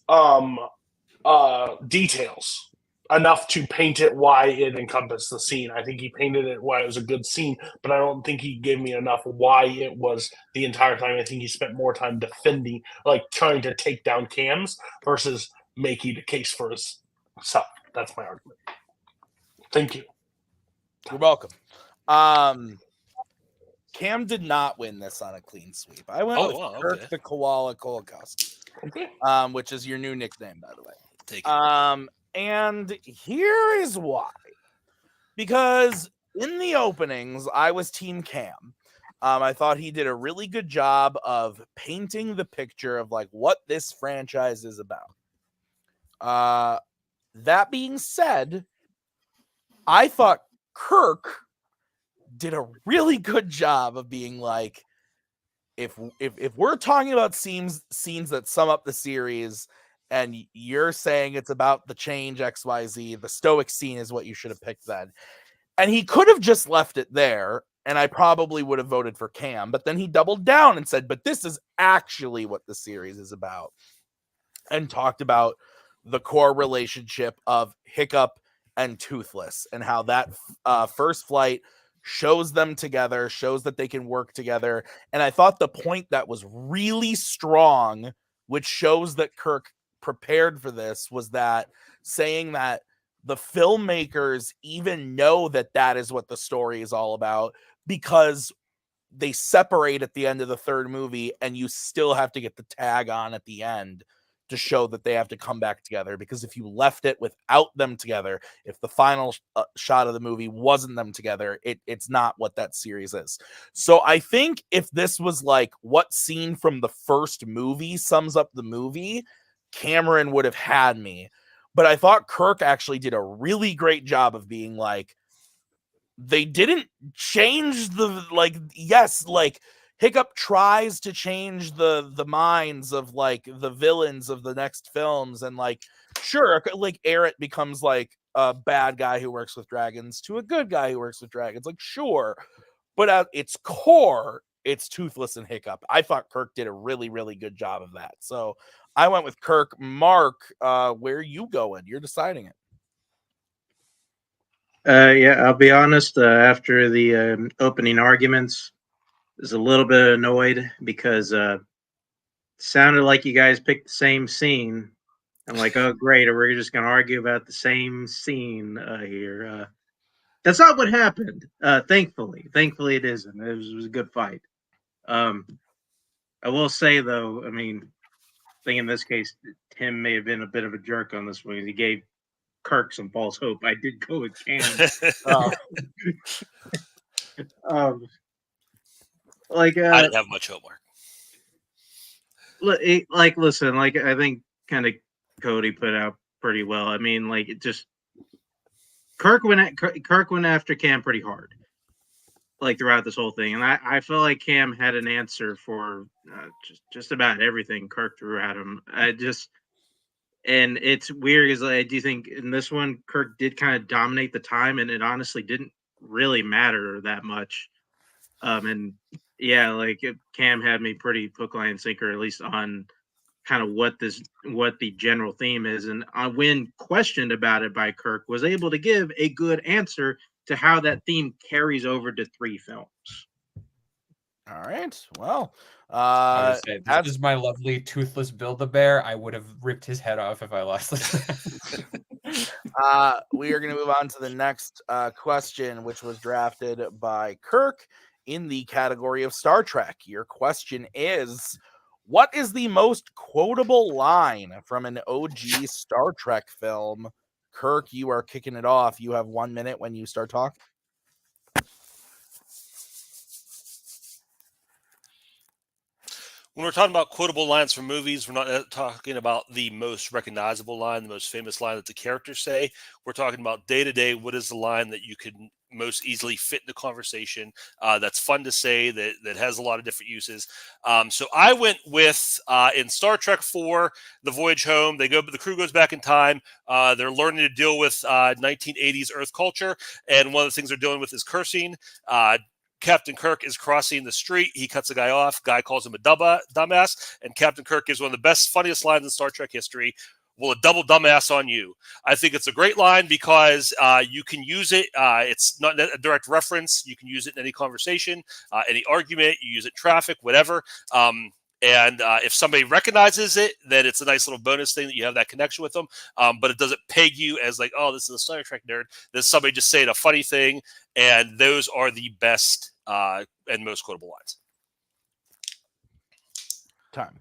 details enough to paint it why it encompassed the scene. I think he painted it why it was a good scene, but I don't think he gave me enough why it was the entire time. I think he spent more time defending, like trying to take down Cam's versus making a case for himself. That's my argument. Thank you. You're welcome. Cam did not win this on a clean sweep. I went with Kirk the Kowalkowski, which is your new nickname, by the way. Take it. And here is why. Because in the openings, I was Team Cam. I thought he did a really good job of painting the picture of like what this franchise is about. That being said, I thought Kirk did a really good job of being like, if we're talking about scenes that sum up the series, and you're saying it's about the change XYZ, the stoic scene is what you should have picked then. And he could have just left it there, and I probably would have voted for Cam, but then he doubled down and said, but this is actually what the series is about. and talked about the core relationship of Hiccup and Toothless, and how that first flight shows them together, shows that they can work together. And I thought the point that was really strong, which shows that Kirk prepared for this, was that saying that the filmmakers even know that that is what the story is all about, because they separate at the end of the third movie, and you still have to get the tag on at the end to show that they have to come back together. Because if you left it without them together, if the final shot of the movie wasn't them together, it's not what that series is. So I think if this was like what scene from the first movie sums up the movie, Cameron would have had me. But I thought Kirk actually did a really great job of being like, they didn't change the, like, yes, like Hiccup tries to change the minds of like the villains of the next films, and like, sure, like Eret becomes like a bad guy who works with dragons to a good guy who works with dragons, like, sure, but at its core, it's Toothless and Hiccup. I thought Kirk did a really, really good job of that. So I went with Kirk. Mark, where are you going? You're deciding it. Yeah, I'll be honest. After the opening arguments, I was a little bit annoyed because it sounded like you guys picked the same scene. I'm like, oh, great. We're just going to argue about the same scene here. That's not what happened. Thankfully it isn't. It was a good fight. I will say, though, I mean, I think in this case, Tim may have been a bit of a jerk on this one. He gave Kirk some false hope. I did go with Cam. I didn't have much homework. Listen, like, I think kind of Cody put out pretty well. I mean, like, it just Kirk went after Cam pretty hard, like, throughout this whole thing, and I feel like Cam had an answer for just about everything Kirk threw at him. And it's weird because I do think in this one Kirk did kind of dominate the time, and it honestly didn't really matter that much. And yeah, like, Cam had me pretty hook, line, and sinker, at least on kind of what the general theme is. And when questioned about it by Kirk, was able to give a good answer to how that theme carries over to 3 films. All right. Well, I would say, this is my lovely Toothless Build-A-Bear. I would have ripped his head off if I lost this. we are going to move on to the next question, which was drafted by Kirk in the category of Star Trek. Your question is, what is the most quotable line from an OG Star Trek film? Kirk, you are kicking it off. You have 1 minute when you start talking. When we're talking about quotable lines from movies, we're not talking about the most recognizable line, the most famous line that the characters say. We're talking about day-to-day, what is the line that you can most easily fit in the conversation, that's fun to say, that has a lot of different uses. So I went with, in Star Trek 4, The Voyage Home, the crew goes back in time. They're learning to deal with 1980s Earth culture, and one of the things they're dealing with is cursing. Captain Kirk is crossing the street. He cuts a guy off. Guy calls him a dumbass. And Captain Kirk gives one of the best, funniest lines in Star Trek history. Will a double dumbass on you? I think it's a great line because you can use it. It's not a direct reference. You can use it in any conversation, any argument. You use it in traffic, whatever. And if somebody recognizes it, then it's a nice little bonus thing that you have that connection with them. But it doesn't peg you as like, oh, this is a Star Trek nerd. There's somebody just saying a funny thing. And those are the best and most quotable lines. Time.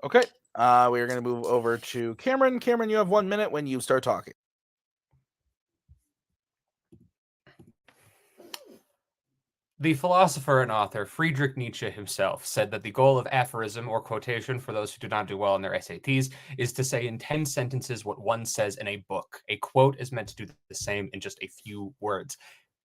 Okay. We are going to move over to Cameron. Cameron, you have 1 minute when you start talking. The philosopher and author Friedrich Nietzsche himself said that the goal of aphorism, or quotation for those who do not do well in their SATs, is to say in 10 sentences what one says in a book. A quote is meant to do the same in just a few words.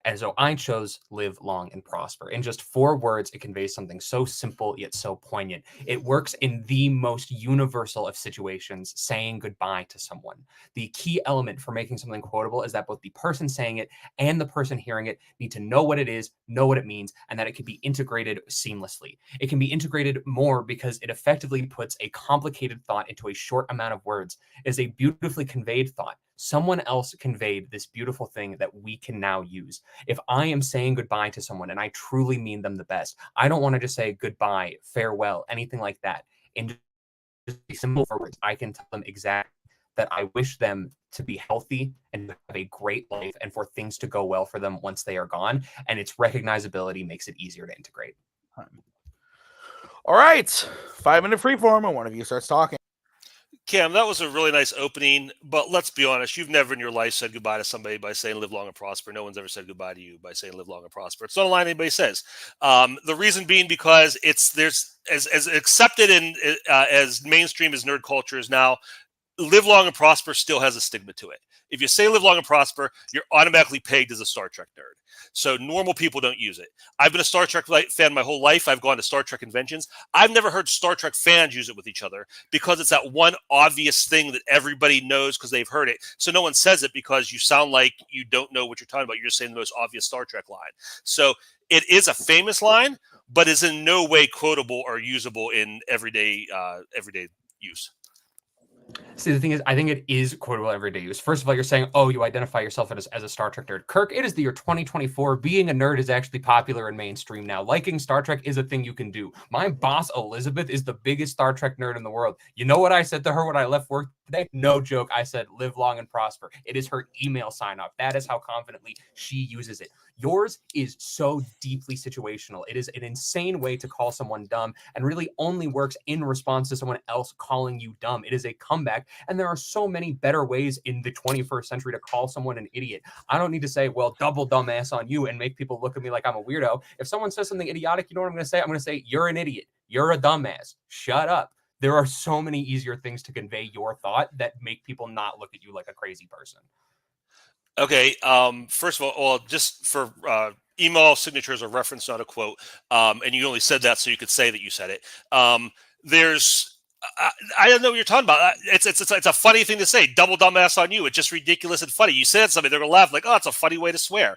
And so I chose live long and prosper. In just 4 words, it conveys something so simple yet so poignant. It works in the most universal of situations, saying goodbye to someone. The key element for making something quotable is that both the person saying it and the person hearing it need to know what it is, know what it means, and that it can be integrated seamlessly. It can be integrated more because it effectively puts a complicated thought into a short amount of words. It is a beautifully conveyed thought. Someone else conveyed this beautiful thing that we can now use. If I am saying goodbye to someone and I truly mean them the best, I don't want to just say goodbye, farewell, anything like that. In just simple words, I can tell them exactly that I wish them to be healthy and have a great life and for things to go well for them once they are gone. And its recognizability makes it easier to integrate. All right. 5-minute freeform, and one of you starts talking. Cam, that was a really nice opening, but let's be honest, you've never in your life said goodbye to somebody by saying live long and prosper. No one's ever said goodbye to you by saying live long and prosper. It's not a line anybody says. The reason being because there's as accepted in as mainstream as nerd culture is now, live long and prosper still has a stigma to it. If you say live long and prosper, you're automatically pegged as a Star Trek nerd. So normal people don't use it. I've been a Star Trek fan my whole life. I've gone to Star Trek conventions. I've never heard Star Trek fans use it with each other because it's that one obvious thing that everybody knows because they've heard it. So no one says it because you sound like you don't know what you're talking about. You're just saying the most obvious Star Trek line. So it is a famous line, but is in no way quotable or usable in everyday use. See, the thing is, I think it is quotable everyday use. First of all, you're saying, oh, you identify yourself as a Star Trek nerd. Kirk, it is the year 2024. Being a nerd is actually popular and mainstream now. Liking Star Trek is a thing you can do. My boss, Elizabeth, is the biggest Star Trek nerd in the world. You know what I said to her when I left work today? No joke. I said, live long and prosper. It is her email sign off. That is how confidently she uses it. Yours is so deeply situational. It is an insane way to call someone dumb and really only works in response to someone else calling you dumb. It is a comeback. And there are so many better ways in the 21st century to call someone an idiot. I don't need to say, well, double dumbass on you and make people look at me like I'm a weirdo. If someone says something idiotic, you know what I'm going to say? I'm going to say, you're an idiot. You're a dumbass. Shut up. There are so many easier things to convey your thought that make people not look at you like a crazy person. Okay. First of all, well, just for email signatures are reference, not a quote. And you only said that so you could say that you said it. I don't know what you're talking about. It's a funny thing to say. Double dumbass on you. It's just ridiculous and funny. You said something, they're gonna laugh like, oh, it's a funny way to swear.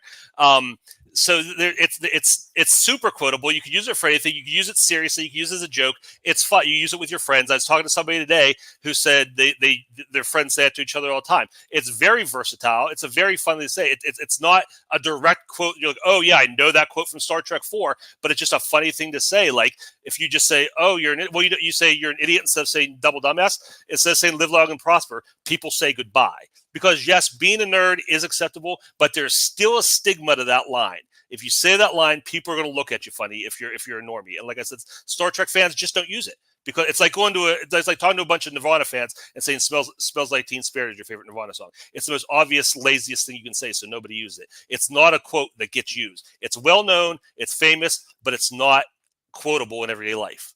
So it's super quotable. You can use it for anything. You can use it seriously. You can use it as a joke. It's fun. You use it with your friends. I was talking to somebody today who said their friends say it to each other all the time. It's very versatile. It's a very fun thing to say. It's not a direct quote. You're like, oh yeah, I know that quote from Star Trek 4, but it's just a funny thing to say. Like if you just say, oh, you say you're an idiot instead of saying double dumbass, instead of saying live long and prosper, people say goodbye. Because yes, being a nerd is acceptable, but there's still a stigma to that line. If you say that line, people are going to look at you funny if you're a normie. And like I said, Star Trek fans just don't use it because it's like it's like talking to a bunch of Nirvana fans and saying "Smells Like Teen Spirit" is your favorite Nirvana song. It's the most obvious, laziest thing you can say, so nobody uses it. It's not a quote that gets used. It's well known, it's famous, but it's not quotable in everyday life.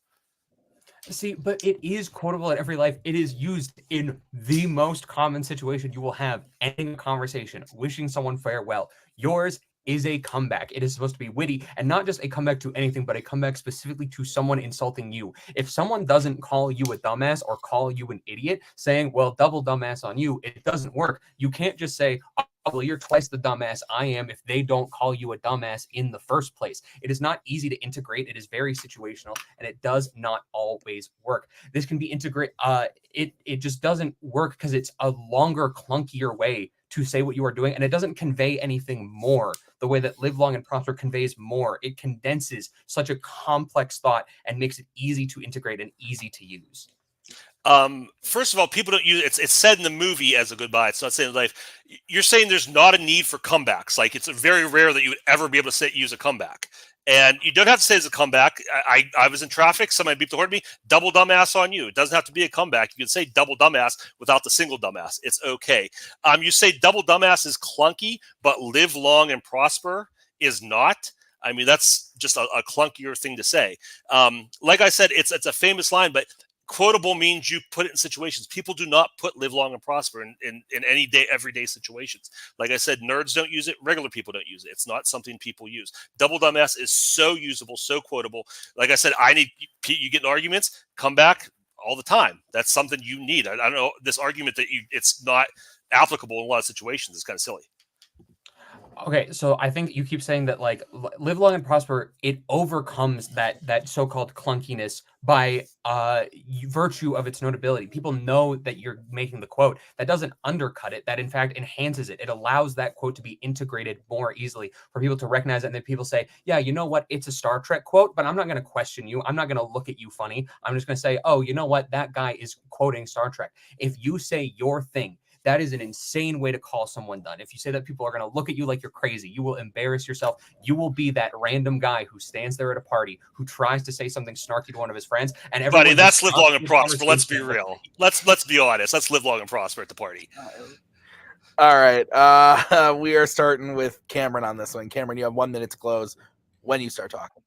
See, but it is quotable in every life. It is used in the most common situation you will have, ending a conversation, wishing someone farewell. Yours is a comeback. It is supposed to be witty and not just a comeback to anything, but a comeback specifically to someone insulting you. If someone doesn't call you a dumbass or call you an idiot, saying, well, double dumbass on you, it doesn't work. You can't just say, oh, well, you're twice the dumbass I am if they don't call you a dumbass in the first place. It is not easy to integrate. It is very situational, and it does not always work. This can be integrate. It just doesn't work because it's a longer, clunkier way to say what you are doing, and it doesn't convey anything more the way that live long and prosper conveys more. It condenses such a complex thought and makes it easy to integrate and easy to use. First of all, people don't use it. It's said in the movie as a goodbye. It's not saying in life. You're saying there's not a need for comebacks. Like it's very rare that you would ever be able to use a comeback. And you don't have to say it's a comeback. I was in traffic. Somebody beeped the horn at me. Double dumbass on you. It doesn't have to be a comeback. You can say double dumbass without the single dumbass. It's okay. You say double dumbass is clunky, but live long and prosper is not. I mean, that's just a clunkier thing to say. Like I said, it's a famous line, but Quotable means you put it in situations. People do not put live long and prosper in any day, everyday situations. Like I said, nerds don't use it. Regular people don't use it. It's not something people use. Double dumbass is so usable, so quotable. Like I said, you get in arguments, come back all the time. That's something you need. I don't know, this argument that it's not applicable in a lot of situations is kind of silly. Okay, so I think you keep saying that like live long and prosper, it overcomes that so-called clunkiness by virtue of its notability. People know that you're making the quote. That doesn't undercut it. That in fact enhances it. It allows that quote to be integrated more easily for people to recognize it. And then people say, yeah, you know what? It's a Star Trek quote, but I'm not going to question you. I'm not going to look at you funny. I'm just going to say, oh, you know what? That guy is quoting Star Trek. If you say your thing, that is an insane way to call someone done. If you say that, people are going to look at you like you're crazy. You will embarrass yourself. You will be that random guy who stands there at a party, who tries to say something snarky to one of his friends. And everybody, that's live long and prosper. Let's be real. Let's be honest. Let's live long and prosper at the party. All right. We are starting with Cameron on this one. Cameron, you have 1 minute to close when you start talking.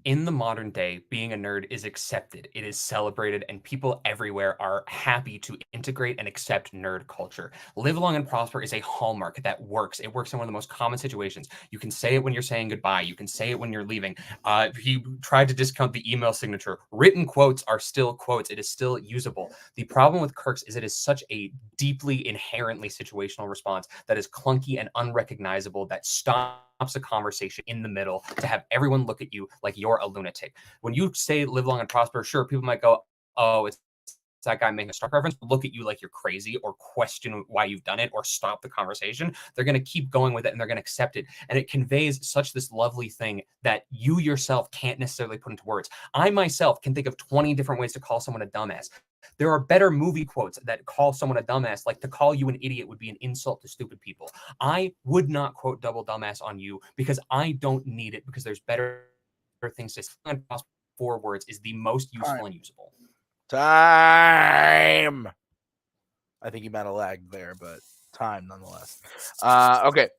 In the modern day, being a nerd is accepted, it is celebrated, and people everywhere are happy to integrate and accept nerd culture. Live long and prosper is a hallmark that works. It works in one of the most common situations. You can say it when you're saying goodbye. You can say it when you're leaving. He tried to discount the email signature. Written quotes are still quotes. It is still usable. The problem with Kirk's is it is such a deeply inherently situational response that is clunky and unrecognizable that stops a conversation in the middle to have everyone look at you like you're a lunatic. When you say live long and prosper, sure, people might go, oh, it's that guy making a Star Trek reference, look at you like you're crazy or question why you've done it or stop the conversation. They're going to keep going with it and they're going to accept it. And it conveys such this lovely thing that you yourself can't necessarily put into words. I myself can think of 20 different ways to call someone a dumbass. There are better movie quotes that call someone a dumbass, like to call you an idiot would be an insult to stupid people. I would not quote double dumbass on you because I don't need it, because there's better things to say. 4 words is the most useful and usable. Time. I think you might have lagged there, but time nonetheless. Okay.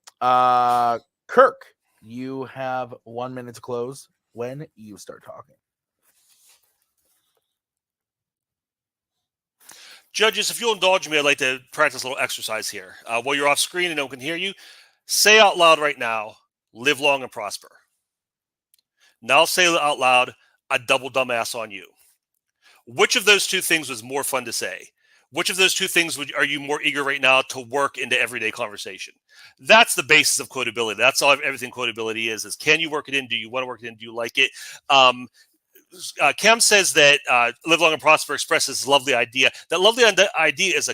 Kirk, you have 1 minute to close when you start talking. Judges, if you'll indulge me, I'd like to practice a little exercise here. While you're off screen and no one can hear you, say out loud right now, live long and prosper. Now say out loud, a double dumbass on you. Which of those two things was more fun to say? Which of those two things are you more eager right now to work into everyday conversation? That's the basis of quotability. That's all everything quotability is can you work it in? Do you want to work it in? Do you like it? Cam says that live long and prosper expresses a lovely idea. That lovely idea is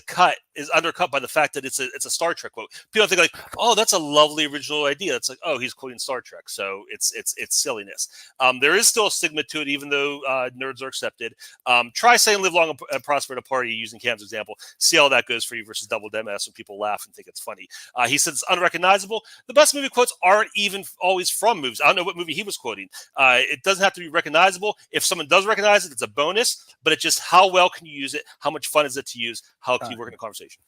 undercut by the fact that it's a Star Trek quote. People think like, oh, that's a lovely original idea. It's like, oh, he's quoting Star Trek, so it's silliness. There is still a stigma to it, even though nerds are accepted. Try saying live long and prosper at a party using Cam's example. See how that goes for you versus double dumbass when people laugh and think it's funny. He said it's unrecognizable. The best movie quotes aren't even always from movies. I don't know what movie he was quoting. It doesn't have to be recognizable. If someone does recognize it, it's a bonus, but it's just how well can you use it? How much fun is it to use? How can you work in a conversation?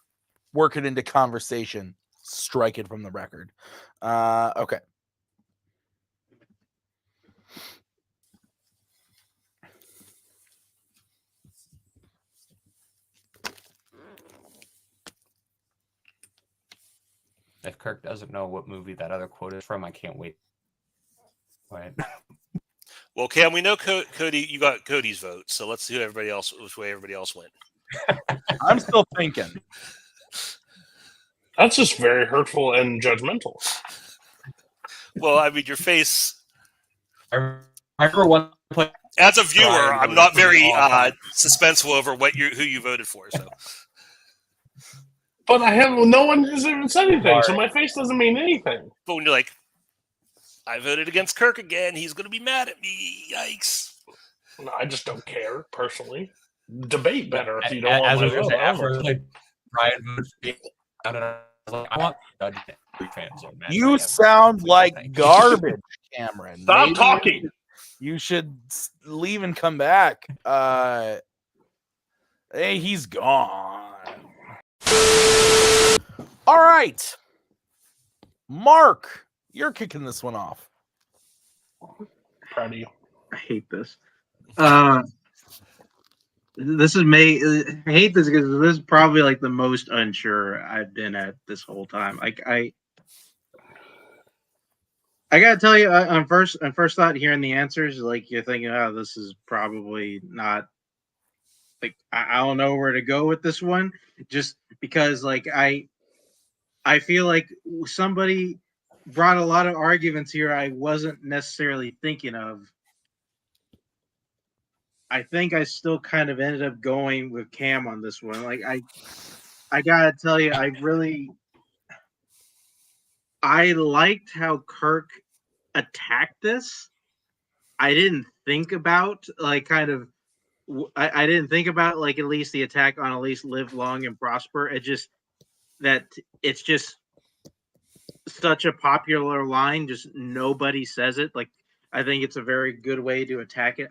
Work it into conversation. Strike it from the record. Okay. If Kirk doesn't know what movie that other quote is from, I can't wait. Wait. Well, Cam, we know Cody. You got Cody's vote, so let's see which way everybody else went. I'm still thinking. That's just very hurtful and judgmental. Well, I mean, your face. I remember one play. As a viewer, I'm not very suspenseful over who you voted for. So, but no one has even said anything, so my face doesn't mean anything. But when you're like, I voted against Kirk again, he's going to be mad at me. Yikes! No, I just don't care personally. Debate better if you don't want my vote. I want you sound like garbage, Cameron. Stop talking. You should leave and come back. Hey, he's gone. All right. Mark, you're kicking this one off. Proud of you. I hate this. This is I hate this because this is probably like the most unsure I've been at this whole time. I gotta tell you, on first thought, hearing the answers, like you're thinking, oh, this is probably not. Like I don't know where to go with this one, just because like I feel like somebody brought a lot of arguments here I wasn't necessarily thinking of. I think I still kind of ended up going with Cam on this one. Like I gotta tell you, I liked how Kirk attacked this. I didn't think about like kind of I didn't think about like at least the attack on at least live long and prosper. It's just such a popular line, just nobody says it. Like I think it's a very good way to attack it.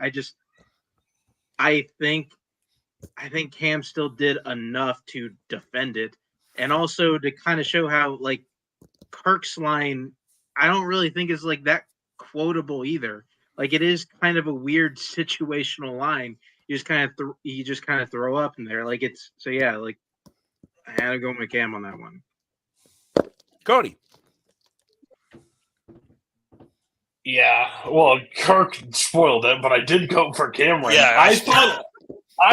I think Cam still did enough to defend it, and also to kind of show how like Kirk's line, I don't really think is like that quotable either. Like it is kind of a weird situational line. You just kind of throw up in there. Like it's so yeah. Like I had to go with Cam on that one. Cody. Yeah, well, Kirk spoiled it, but I did go for Cameron. Yeah, I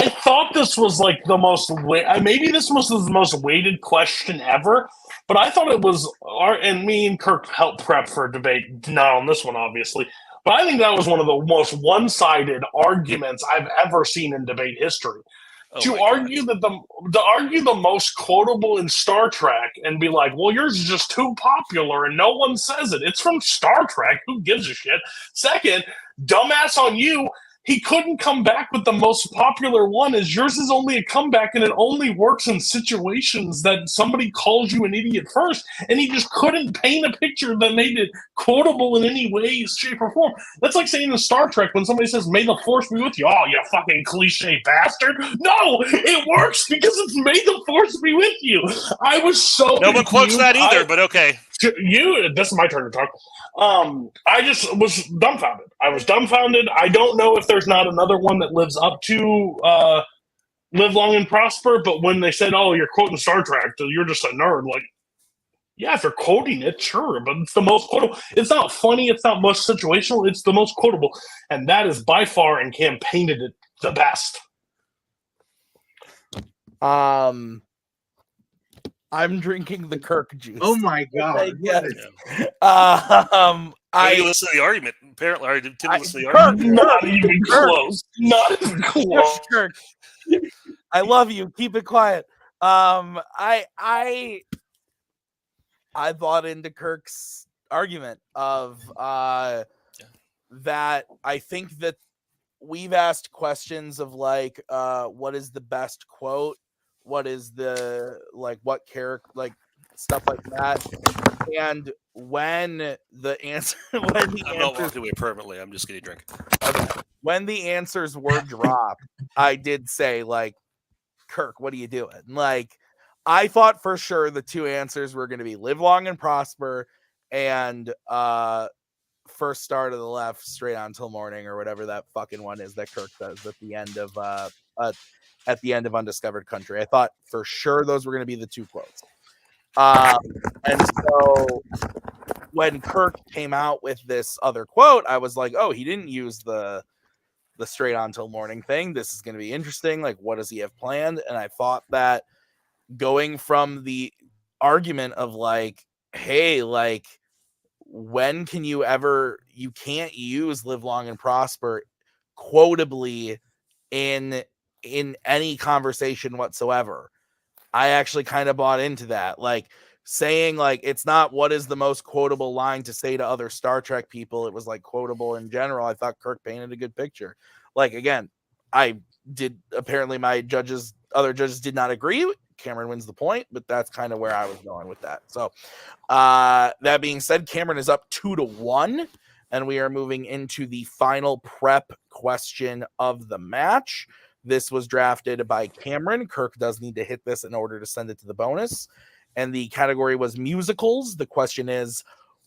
thought this was like the most maybe this was the most weighted question ever, but I thought it was. And me and Kirk helped prep for a debate, not on this one, obviously. But I think that was one of the most one-sided arguments I've ever seen in debate history. To argue the most quotable in Star Trek and be like, well, yours is just too popular and no one says it. It's from Star Trek. Who gives a shit? Second, dumbass on you. He couldn't come back with the most popular one, as yours is only a comeback and it only works in situations that somebody calls you an idiot first, and he just couldn't paint a picture that made it quotable in any way, shape, or form. That's like saying in Star Trek when somebody says, may the force be with you. Oh, you fucking cliche bastard. No, it works because it's may the force be with you. I was so No one quotes that either, but okay. This is my turn to talk. I just was dumbfounded. I don't know if there's not another one that lives up to Live Long and Prosper, but when they said, oh, you're quoting Star Trek, you're just a nerd, like, yeah, if you're quoting it, sure, but it's the most quotable. It's not funny, it's not most situational, it's the most quotable. And that is by far, and Cam painted it the best. I'm drinking the Kirk juice. Oh my god! Yes. I listen to the argument. Apparently, I didn't listen to the argument. Not even close. Not even close. Kirk. I love you. Keep it quiet. I bought into Kirk's argument of that. I think that we've asked questions of like, what is the best quote? What is the what character, like stuff like that. And when the answer, I'm not walking away permanently. I'm just getting a drink. Okay. When the answers were dropped, I did say like, Kirk, what are you doing? Like, I thought for sure the two answers were going to be live long and prosper and first star to the left, straight on till morning, or whatever that fucking one is that Kirk does at the end of Undiscovered Country. I thought for sure those were going to be the two quotes. And so when Kirk came out with this other quote, I was like, oh, he didn't use the straight on till morning thing. This is going to be interesting. Like, what does he have planned? And I thought that going from the argument of like, hey, like, when can you can't use live long and prosper quotably in any conversation whatsoever. I actually kind of bought into that. Like saying like, it's not what is the most quotable line to say to other Star Trek people. It was like quotable in general. I thought Kirk painted a good picture. Like, again, apparently other judges did not agree. Cameron wins the point, but that's kind of where I was going with that. So that being said, Cameron is up 2-1, and we are moving into the final prep question of the match. This was drafted by Cameron. Kirk does need to hit this in order to send it to the bonus. and the category was musicals. The question is,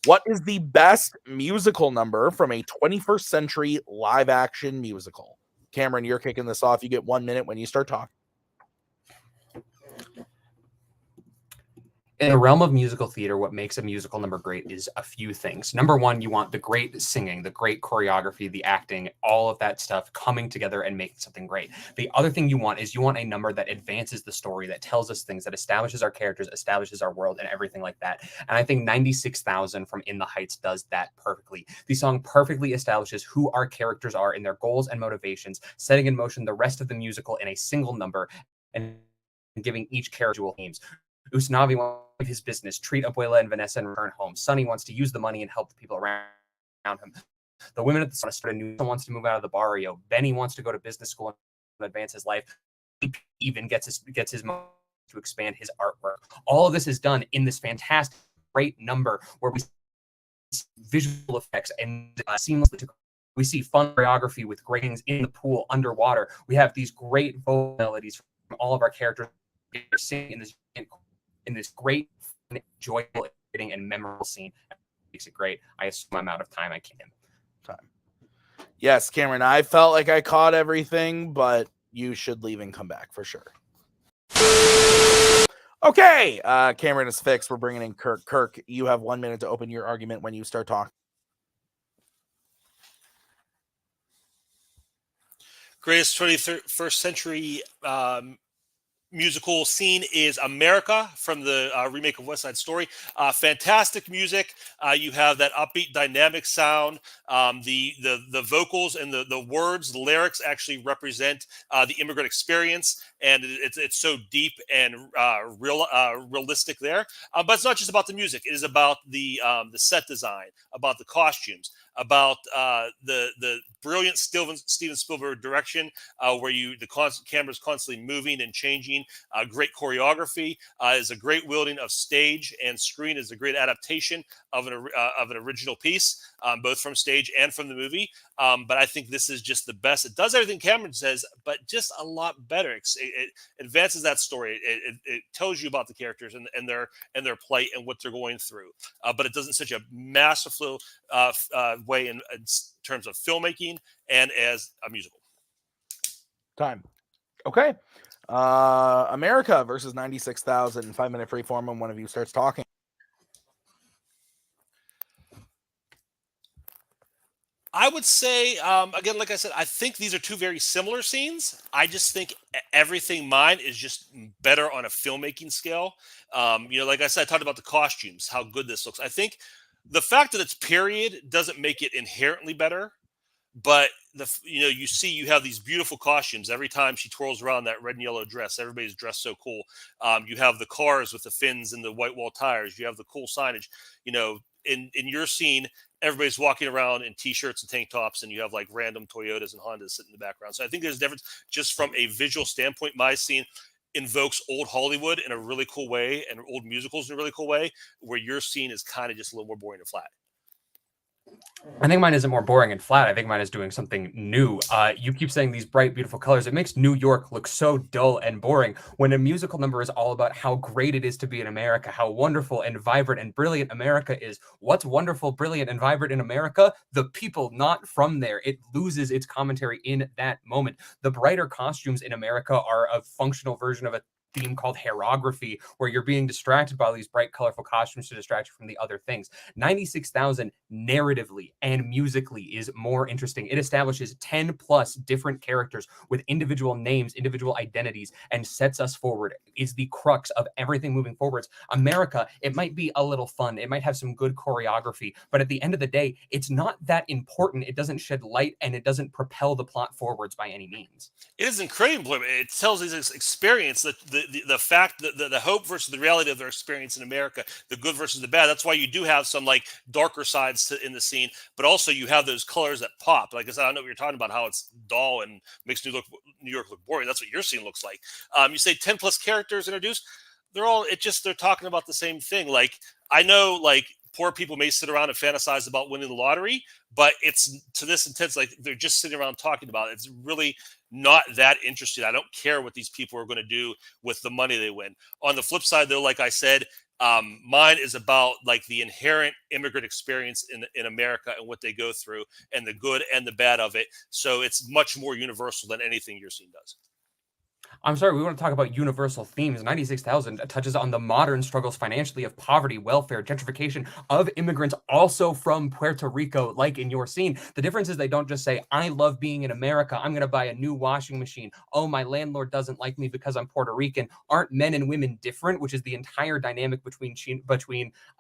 what is the best musical number from a 21st century live action musical? Cameron, you're kicking this off. You get 1 minute when you start talking. In the realm of musical theater, what makes a musical number great is a few things. Number one, you want the great singing, the great choreography, the acting, all of that stuff coming together and making something great. The other thing you want is you want a number that advances the story, that tells us things, that establishes our characters, establishes our world, and everything like that. And I think 96,000 from In the Heights does that perfectly. The song perfectly establishes who our characters are in their goals and motivations, setting in motion the rest of the musical in a single number and giving each character themes. Usnavi wants to leave his business, treat Abuela and Vanessa and return home. Sonny wants to use the money and help the people around him. The women at the want to start a new one wants to move out of the barrio. Benny wants to go to business school and advance his life. He even gets his money to expand his artwork. All of this is done in this fantastic, great number where we see visual effects and seamlessly. We see fun choreography with great things in the pool, underwater. We have these great vocal melodies from all of our characters singing in this great, joyful, and memorable scene. It makes it great. I assume I'm out of time. I can't. Time. Yes, Cameron, I felt like I caught everything, but you should leave and come back for sure. Okay, Cameron is fixed. We're bringing in Kirk. Kirk, you have 1 minute to open your argument when you start talking. Greatest 21st century musical scene is America from the remake of West Side Story. Fantastic music. You have that upbeat, dynamic sound. The vocals and the words, the lyrics actually represent the immigrant experience, and it's so deep and realistic there. But it's not just about the music. It is about the set design, about the costumes, about the brilliant Steven Spielberg direction, where the camera's constantly moving and changing. Great choreography is a great wielding of stage and screen, is a great adaptation of an original piece, both from stage and from the movie. But I think this is just the best. It does everything Cameron says, but just a lot better. It advances that story. It tells you about the characters and their plight and what they're going through. But it does it in such a masterful way in terms of filmmaking and as a musical. Time. Okay. America versus 96,000. 5 minute free form when one of you starts talking. I would say, again, like I said, I think these are two very similar scenes. I just think everything mine is just better on a filmmaking scale. Like I said, I talked about the costumes, how good this looks. I think the fact that it's period doesn't make it inherently better. But you have these beautiful costumes every time she twirls around that red and yellow dress. Everybody's dressed so cool. You have the cars with the fins and the white wall tires. You have the cool signage. In your scene, everybody's walking around in t-shirts and tank tops, and you have like random Toyotas and Hondas sitting in the background. So I think there's a difference just from a visual standpoint. My scene invokes old Hollywood in a really cool way and old musicals in a really cool way, where your scene is kind of just a little more boring and flat. I think mine isn't more boring and flat. I think mine is doing something new. You keep saying these bright, beautiful colors. It makes New York look so dull and boring when a musical number is all about how great it is to be in America, how wonderful and vibrant and brilliant America is. What's wonderful, brilliant, and vibrant in America? The people not from there. It loses its commentary in that moment. The brighter costumes in America are a functional version of a theme called hairography, where you're being distracted by these bright, colorful costumes to distract you from the other things. 96,000 narratively and musically is more interesting. It establishes 10 plus different characters with individual names, individual identities, and sets us forward. It's the crux of everything moving forwards. America, it might be a little fun. It might have some good choreography, but at the end of the day, it's not that important. It doesn't shed light and it doesn't propel the plot forwards by any means. It is incredible. It tells this experience that the fact that the hope versus the reality of their experience in America, the good versus the bad. That's why you do have some like darker sides in the scene, but also you have those colors that pop. Like I said, I know what you're talking about, how it's dull and makes New York look boring. That's what your scene looks like. You say 10 plus characters introduced. They're talking about the same thing. Like I know, like poor people may sit around and fantasize about winning the lottery, but it's to this intense, like they're just sitting around talking about it. It's really not that interested. I don't care what these people are going to do with the money they win. On the flip side, though, like I said, mine is about like the inherent immigrant experience in America and what they go through and the good and the bad of it. So it's much more universal than anything your scene does. I'm sorry, we want to talk about universal themes. 96,000 touches on the modern struggles financially of poverty, welfare, gentrification of immigrants also from Puerto Rico, like in your scene. The difference is they don't just say, I love being in America. I'm going to buy a new washing machine. Oh, my landlord doesn't like me because I'm Puerto Rican. Aren't men and women different? Which is the entire dynamic between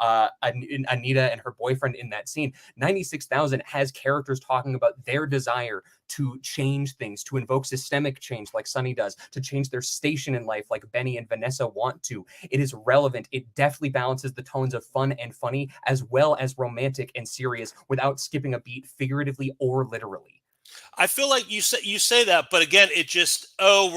Anita and her boyfriend in that scene. 96,000 has characters talking about their desire to change things, to invoke systemic change like Sunny does, to change their station in life like Benny and Vanessa want to. It is relevant. It definitely balances the tones of fun and funny as well as romantic and serious without skipping a beat figuratively or literally. I feel like you say that, but again, it just, here's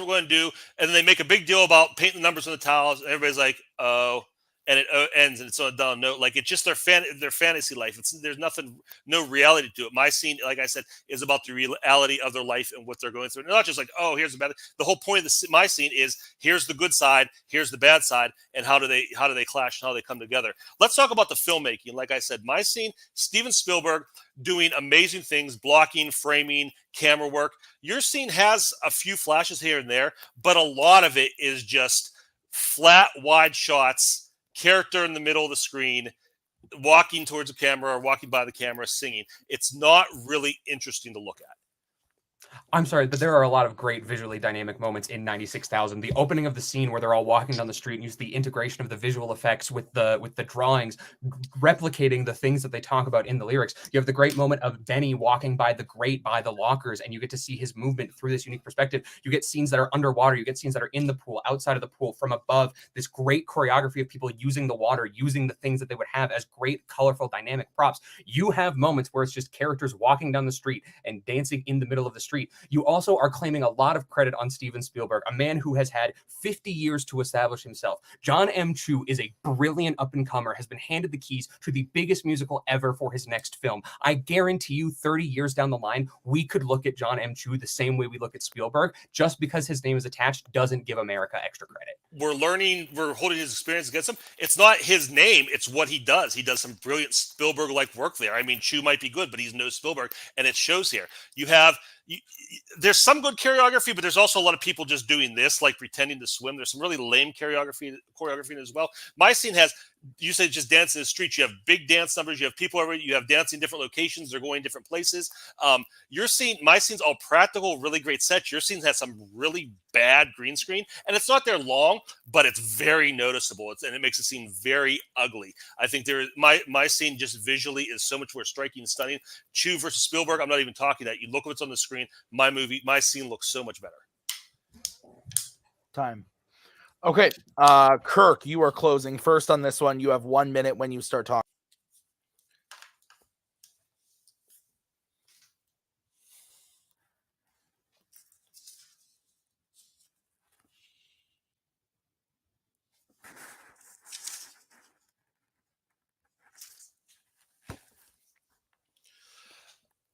what we're going to do, and then they make a big deal about painting the numbers on the tiles, and everybody's like, oh, and it ends, and it's on a down note. Like, it's just their fantasy life. There's nothing, no reality to it. My scene, like I said, is about the reality of their life and what they're going through. And not just like, oh, here's the bad. The whole point of my scene is here's the good side, here's the bad side, and how do they clash and how they come together. Let's talk about the filmmaking. Like I said, my scene, Steven Spielberg doing amazing things, blocking, framing, camera work. Your scene has a few flashes here and there, but a lot of it is just flat, wide shots, character in the middle of the screen, walking towards the camera or walking by the camera, singing. It's not really interesting to look at. I'm sorry, but there are a lot of great visually dynamic moments in 96,000. The opening of the scene where they're all walking down the street and use the integration of the visual effects with the drawings, replicating the things that they talk about in the lyrics. You have the great moment of Benny walking by the lockers, and you get to see his movement through this unique perspective. You get scenes that are underwater. You get scenes that are in the pool, outside of the pool, from above. This great choreography of people using the water, using the things that they would have as great, colorful, dynamic props. You have moments where it's just characters walking down the street and dancing in the middle of the street. You also are claiming a lot of credit on Steven Spielberg, a man who has had 50 years to establish himself. John M. Chu is a brilliant up-and-comer, has been handed the keys to the biggest musical ever for his next film. I guarantee you 30 years down the line, we could look at John M. Chu the same way we look at Spielberg. Just because his name is attached doesn't give America extra credit. We're holding his experience against him. It's not his name, it's what he does. He does some brilliant Spielberg-like work there. I mean, Chu might be good, but he's no Spielberg, and it shows here. There's some good choreography, but there's also a lot of people just doing this, like pretending to swim. There's some really lame choreography as well. My scene has, you said just dance in the streets. You have big dance numbers. You have people everywhere. You have dancing in different locations. They're going different places. My scene's all practical, really great sets. Your scene has some really bad green screen, and it's not there long, but it's very noticeable. And it makes it seem very ugly. I think my scene just visually is so much more striking and stunning. Chu versus Spielberg, I'm not even talking that. You look what's on the screen. My scene looks so much better. Time. Okay, Kirk, you are closing first on this one. You have 1 minute when you start talking.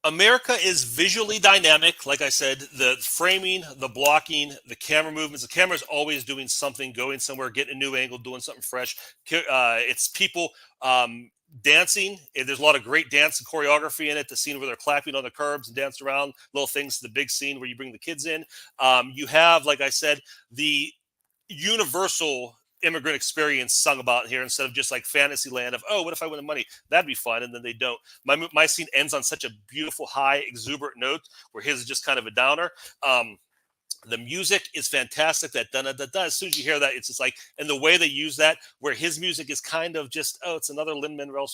America is visually dynamic. Like I said, the framing, the blocking, the camera movements. The camera's always doing something, going somewhere, getting a new angle, doing something fresh. It's people dancing. There's a lot of great dance and choreography in it. The scene where they're clapping on the curbs and dance around, little things. The big scene where you bring the kids in. You have, like I said, the universal immigrant experience sung about here instead of just like fantasy land of, oh, what if I win the money? That'd be fun. And then they don't. My scene ends on such a beautiful, high, exuberant note where his is just kind of a downer. The music is fantastic. That da da da da. As soon as you hear that, it's just like, and the way they use that, where his music is kind of just, oh, it's another Lin-Manuel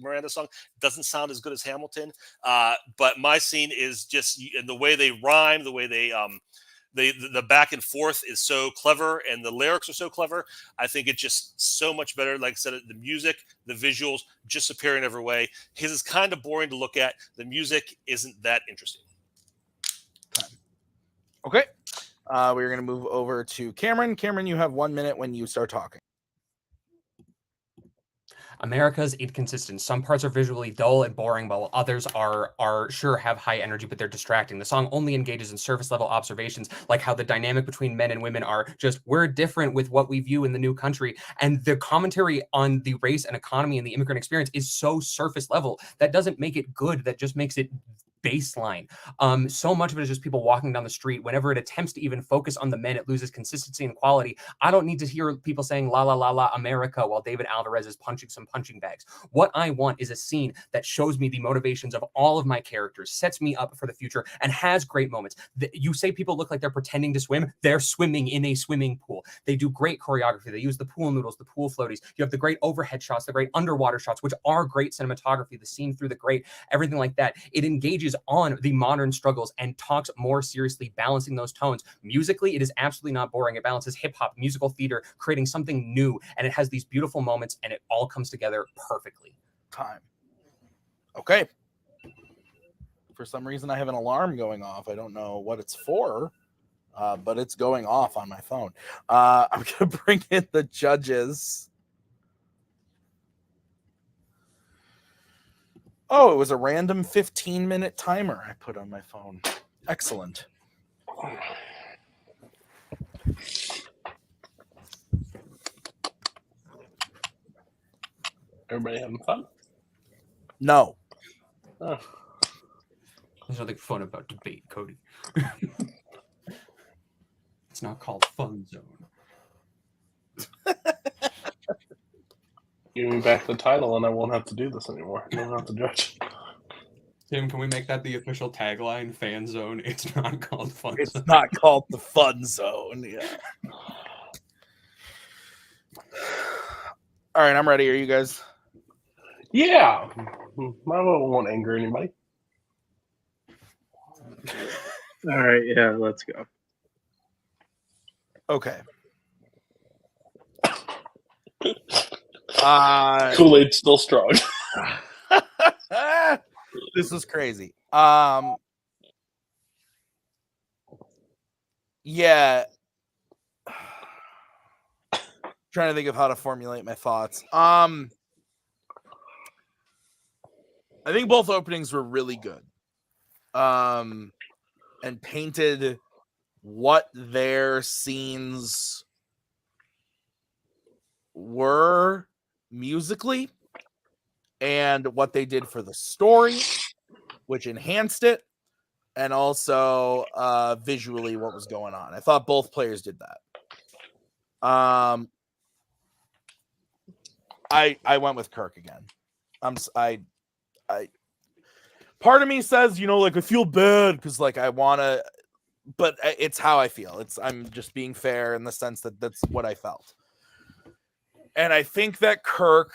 Miranda song. Doesn't sound as good as Hamilton. But my scene is just, and the way they rhyme, the way the back and forth is so clever, and the lyrics are so clever. I think it's just so much better. Like I said, the music, the visuals, just superior in every way. His is kind of boring to look at. The music isn't that interesting. Okay. We're going to move over to Cameron. Cameron, you have 1 minute when you start talking. America's inconsistent. Some parts are visually dull and boring, while others are sure have high energy, but they're distracting. The song only engages in surface level observations, like how the dynamic between men and women are just, we're different with what we view in the new country. And the commentary on the race and economy and the immigrant experience is so surface level that doesn't make it good. That just makes it baseline. So much of it is just people walking down the street. Whenever it attempts to even focus on the men, it loses consistency and quality. I don't need to hear people saying la la la la America while David Alvarez is punching some punching bags. What I want is a scene that shows me the motivations of all of my characters, sets me up for the future, and has great moments. You say people look like they're pretending to swim. They're swimming in a swimming pool. They do great choreography. They use the pool noodles, the pool floaties. You have the great overhead shots, the great underwater shots, which are great cinematography, the scene through the grate, everything like that. It engages on the modern struggles and talks more seriously, balancing those tones. Musically, it is absolutely not boring. It balances hip-hop, musical theater, creating something new, and it has these beautiful moments, and it all comes together perfectly. Time. Okay. For some reason, I have an alarm going off. I don't know what it's for, but it's going off on my phone. I'm going to bring in the judges. Oh, it was a random 15-minute timer I put on my phone. Excellent. Everybody having fun? No. Oh. There's nothing fun about debate, Cody. It's not called Fun Zone. Give me back the title and I won't have to do this anymore. I don't have to judge. Tim, can we make that the official tagline? Fan Zone. It's not called Fun Zone. It's not called the Fun Zone. Yeah. All right, I'm ready. Are you guys? Yeah. My vote won't anger anybody. All right, yeah, let's go. Okay. Kool-Aid's still strong. This is crazy. Yeah. Trying to think of how to formulate my thoughts. I think both openings were really good. And painted what their scenes were musically and what they did for the story, which enhanced it, and also visually what was going on. I thought both players did that. I went with Kirk again. I part of me says, like I feel bad because like I want to, but it's how I feel. I'm just being fair in the sense that that's what I felt. And I think that Kirk,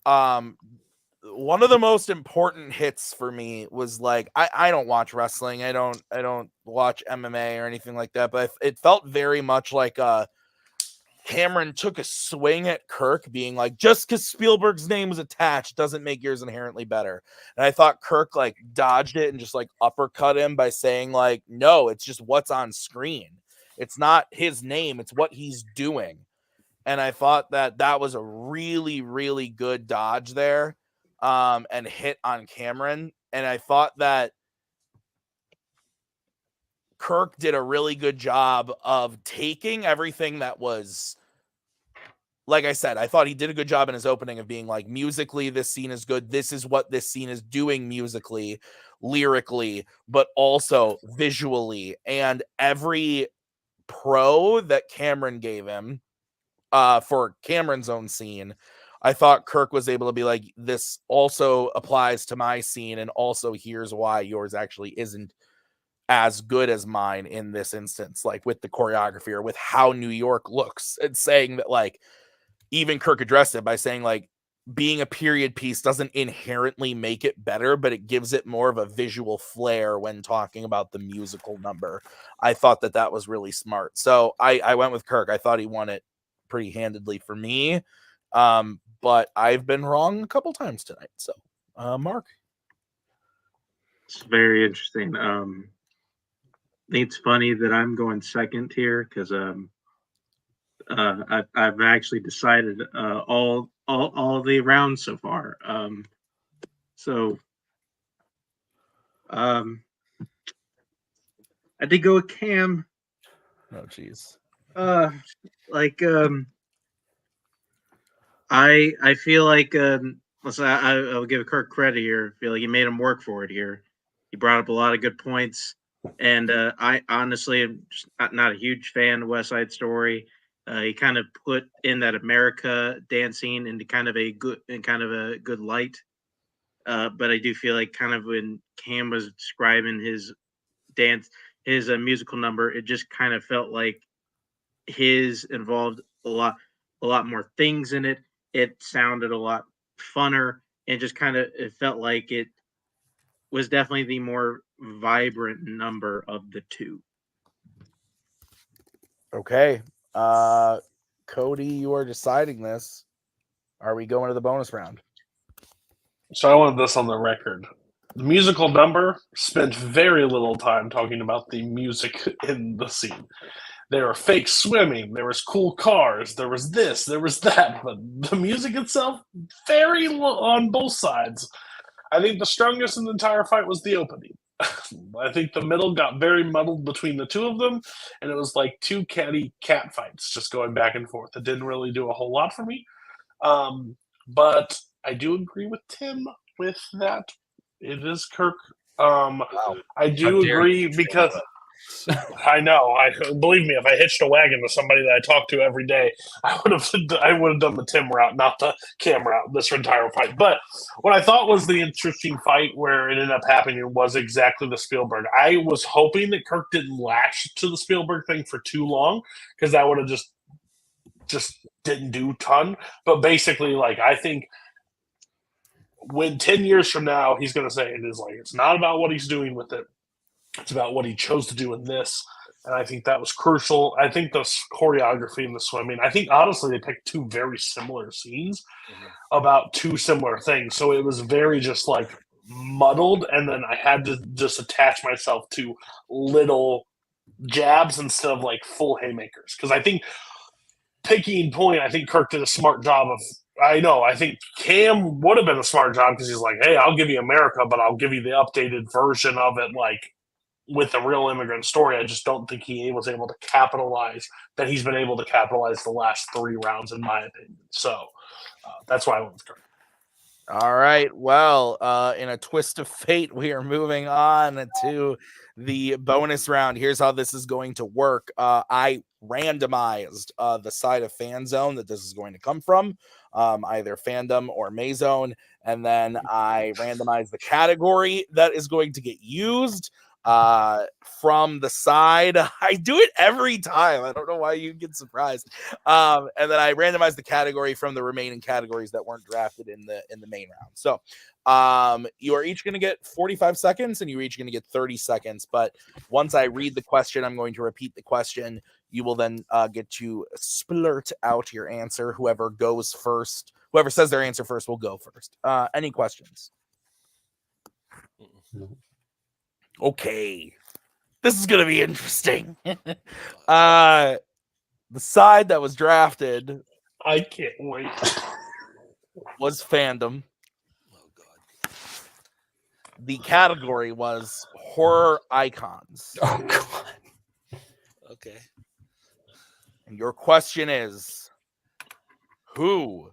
one of the most important hits for me was like, I don't watch wrestling. I don't watch MMA or anything like that, but it felt very much like Cameron took a swing at Kirk being like, just because Spielberg's name was attached doesn't make yours inherently better. And I thought Kirk like dodged it and just like uppercut him by saying like, no, it's just what's on screen. It's not his name. It's what he's doing. And I thought that was a really, really good dodge there and hit on Cameron. And I thought that Kirk did a really good job of taking everything that was, like I said, I thought he did a good job in his opening of being like, musically, this scene is good. This is what this scene is doing musically, lyrically, but also visually. And every pro that Cameron gave him for Cameron's own scene, I thought Kirk was able to be like, this also applies to my scene. And also here's why yours actually isn't as good as mine in this instance, like with the choreography or with how New York looks, and saying that like even Kirk addressed it by saying like being a period piece doesn't inherently make it better, but it gives it more of a visual flair when talking about the musical number. I thought that was really smart. So I went with Kirk. I thought he won it pretty handedly for me. But I've been wrong a couple times tonight. So Mark. It's very interesting. I think it's funny that I'm going second here because I've actually decided all all the rounds so far. So I did go with Cam. Oh, jeez. Like I feel like I'll give Kirk credit here. I feel like he made him work for it here. He brought up a lot of good points, and I honestly am just not a huge fan of West Side Story. He kind of put in that America dancing into kind of a good light. But I do feel like kind of when Cam was describing his dance, his musical number, it just kind of felt like his involved a lot more things in it. It sounded a lot funner, and just kind of it felt like it was definitely the more vibrant number of the two. Okay. Cody, you are deciding this. Are we going to the bonus round? So I wanted this on the record. The musical number spent very little time talking about the music in the scene. There were fake swimming, there was cool cars, there was this, there was that, but the music itself, very low on both sides. I think the strongest in the entire fight was the opening. I think the middle got very muddled between the two of them, and it was like two catty cat fights just going back and forth. It didn't really do a whole lot for me. But I do agree with Tim with that. It is Kirk. Wow. I How do dare agree you say because that. I know. I believe me. If I hitched a wagon to somebody that I talk to every day, I would have done the Tim route, not the Cam route, this entire fight. But what I thought was the interesting fight where it ended up happening was exactly the Spielberg. I was hoping that Kirk didn't latch to the Spielberg thing for too long because that would have just didn't do a ton. But basically, like I think when 10 years from now he's going to say it is like it's not about what he's doing with it. It's about what he chose to do in this. And I think that was crucial. I think the choreography and the swimming, I think honestly they picked two very similar scenes about two similar things. So it was very just like muddled. And then I had to just attach myself to little jabs instead of like full haymakers. Because I think picking point, I think Kirk did a smart job of. I think Cam would have been a smart job because he's like, hey, I'll give you America, but I'll give you the updated version of it, like with the real immigrant story. I just don't think he was able to capitalize that he's been able to capitalize the last three rounds, in my opinion. So that's why I went with Kirk. All right. Well, in a twist of fate, we are moving on to the bonus round. Here's how this is going to work. I randomized the side of Fanzone that this is going to come from, either Fandom or Mazone, and then I randomized the category that is going to get used from the side. I do it every time. I don't know why you get surprised. And then I randomized the category from the remaining categories that weren't drafted in the main round. So you are each going to get 45 seconds and you're each going to get 30 seconds. But once I read the question, I'm going to repeat the question. You will then get to splurt out your answer. Whoever goes first, whoever says their answer first will go first. Any questions? Okay, this is gonna be interesting. The side that was drafted I can't wait. was Fandom. Oh God. The category was horror icons. Oh god. Okay. And your question is, who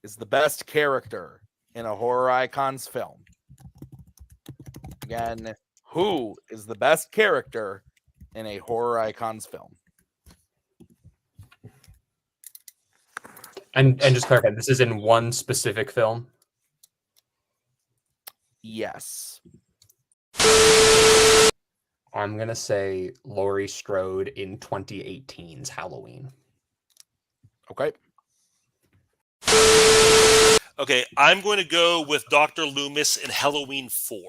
is the best character in a horror icons film? Again, who is the best character in a horror icons film? And just clarify, this is in one specific film? Yes. I'm going to say Laurie Strode in 2018's Halloween. Okay. Okay, I'm going to go with Dr. Loomis in Halloween 4.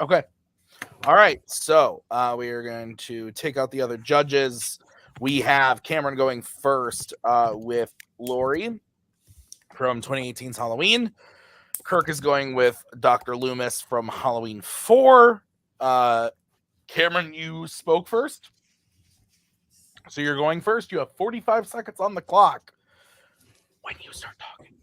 Okay. All right. So we are going to take out the other judges. We have Cameron going first with Laurie from 2018's Halloween. Kirk is going with Dr. Loomis from Halloween 4. Cameron, you spoke first. So you're going first. You have 45 seconds on the clock. when you start talking.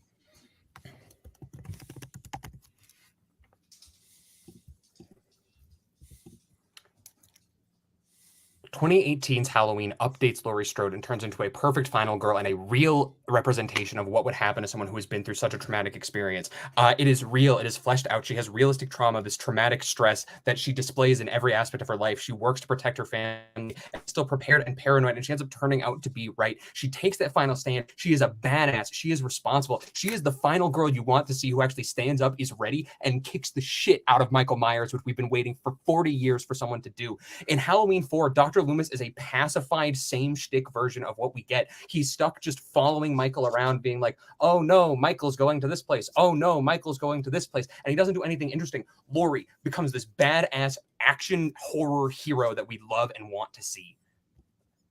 2018's Halloween updates Laurie Strode and turns into a perfect final girl and a real representation of what would happen to someone who has been through such a traumatic experience. It is real. It is fleshed out. She has realistic trauma, this traumatic stress that she displays in every aspect of her life. She works to protect her family, still prepared and paranoid, and she ends up turning out to be right. She takes that final stand. She is a badass. She is responsible. She is the final girl you want to see who actually stands up, is ready, and kicks the shit out of Michael Myers, which we've been waiting for 40 years for someone to do. In Halloween 4, Dr. Loomis is a pacified, same shtick version of what we get. He's stuck just following Michael around, being like, oh no, Michael's going to this place. Oh no, Michael's going to this place. And he doesn't do anything interesting. Laurie becomes this badass action horror hero that we love and want to see.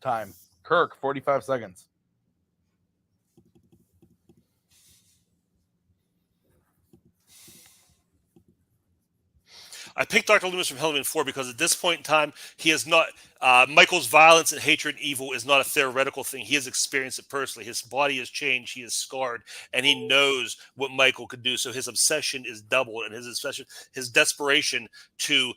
Time. Kirk, 45 seconds. I picked Dr. Loomis from Halloween 4 because at this point in time, he is not Michael's violence and hatred and evil is not a theoretical thing. He has experienced it personally. His body has changed. He is scarred, and he knows what Michael could do. So his obsession is doubled, and his obsession, his desperation to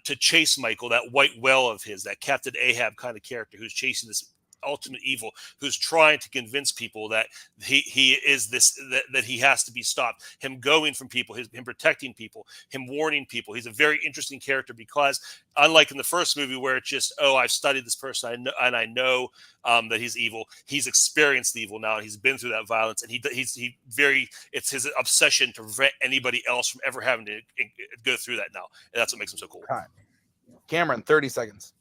chase Michael, that white whale of his, that Captain Ahab kind of character who's chasing this ultimate evil, who's trying to convince people that he is this, that he has to be stopped, him going from people, him protecting people, him warning people. He's a very interesting character because unlike in the first movie where it's just, oh, I've studied this person, I know that he's evil. He's experienced the evil now, and he's been through that violence, and it's his obsession to prevent anybody else from ever having to go through that now, and that's what makes him so cool. Time. Cameron, 30 seconds.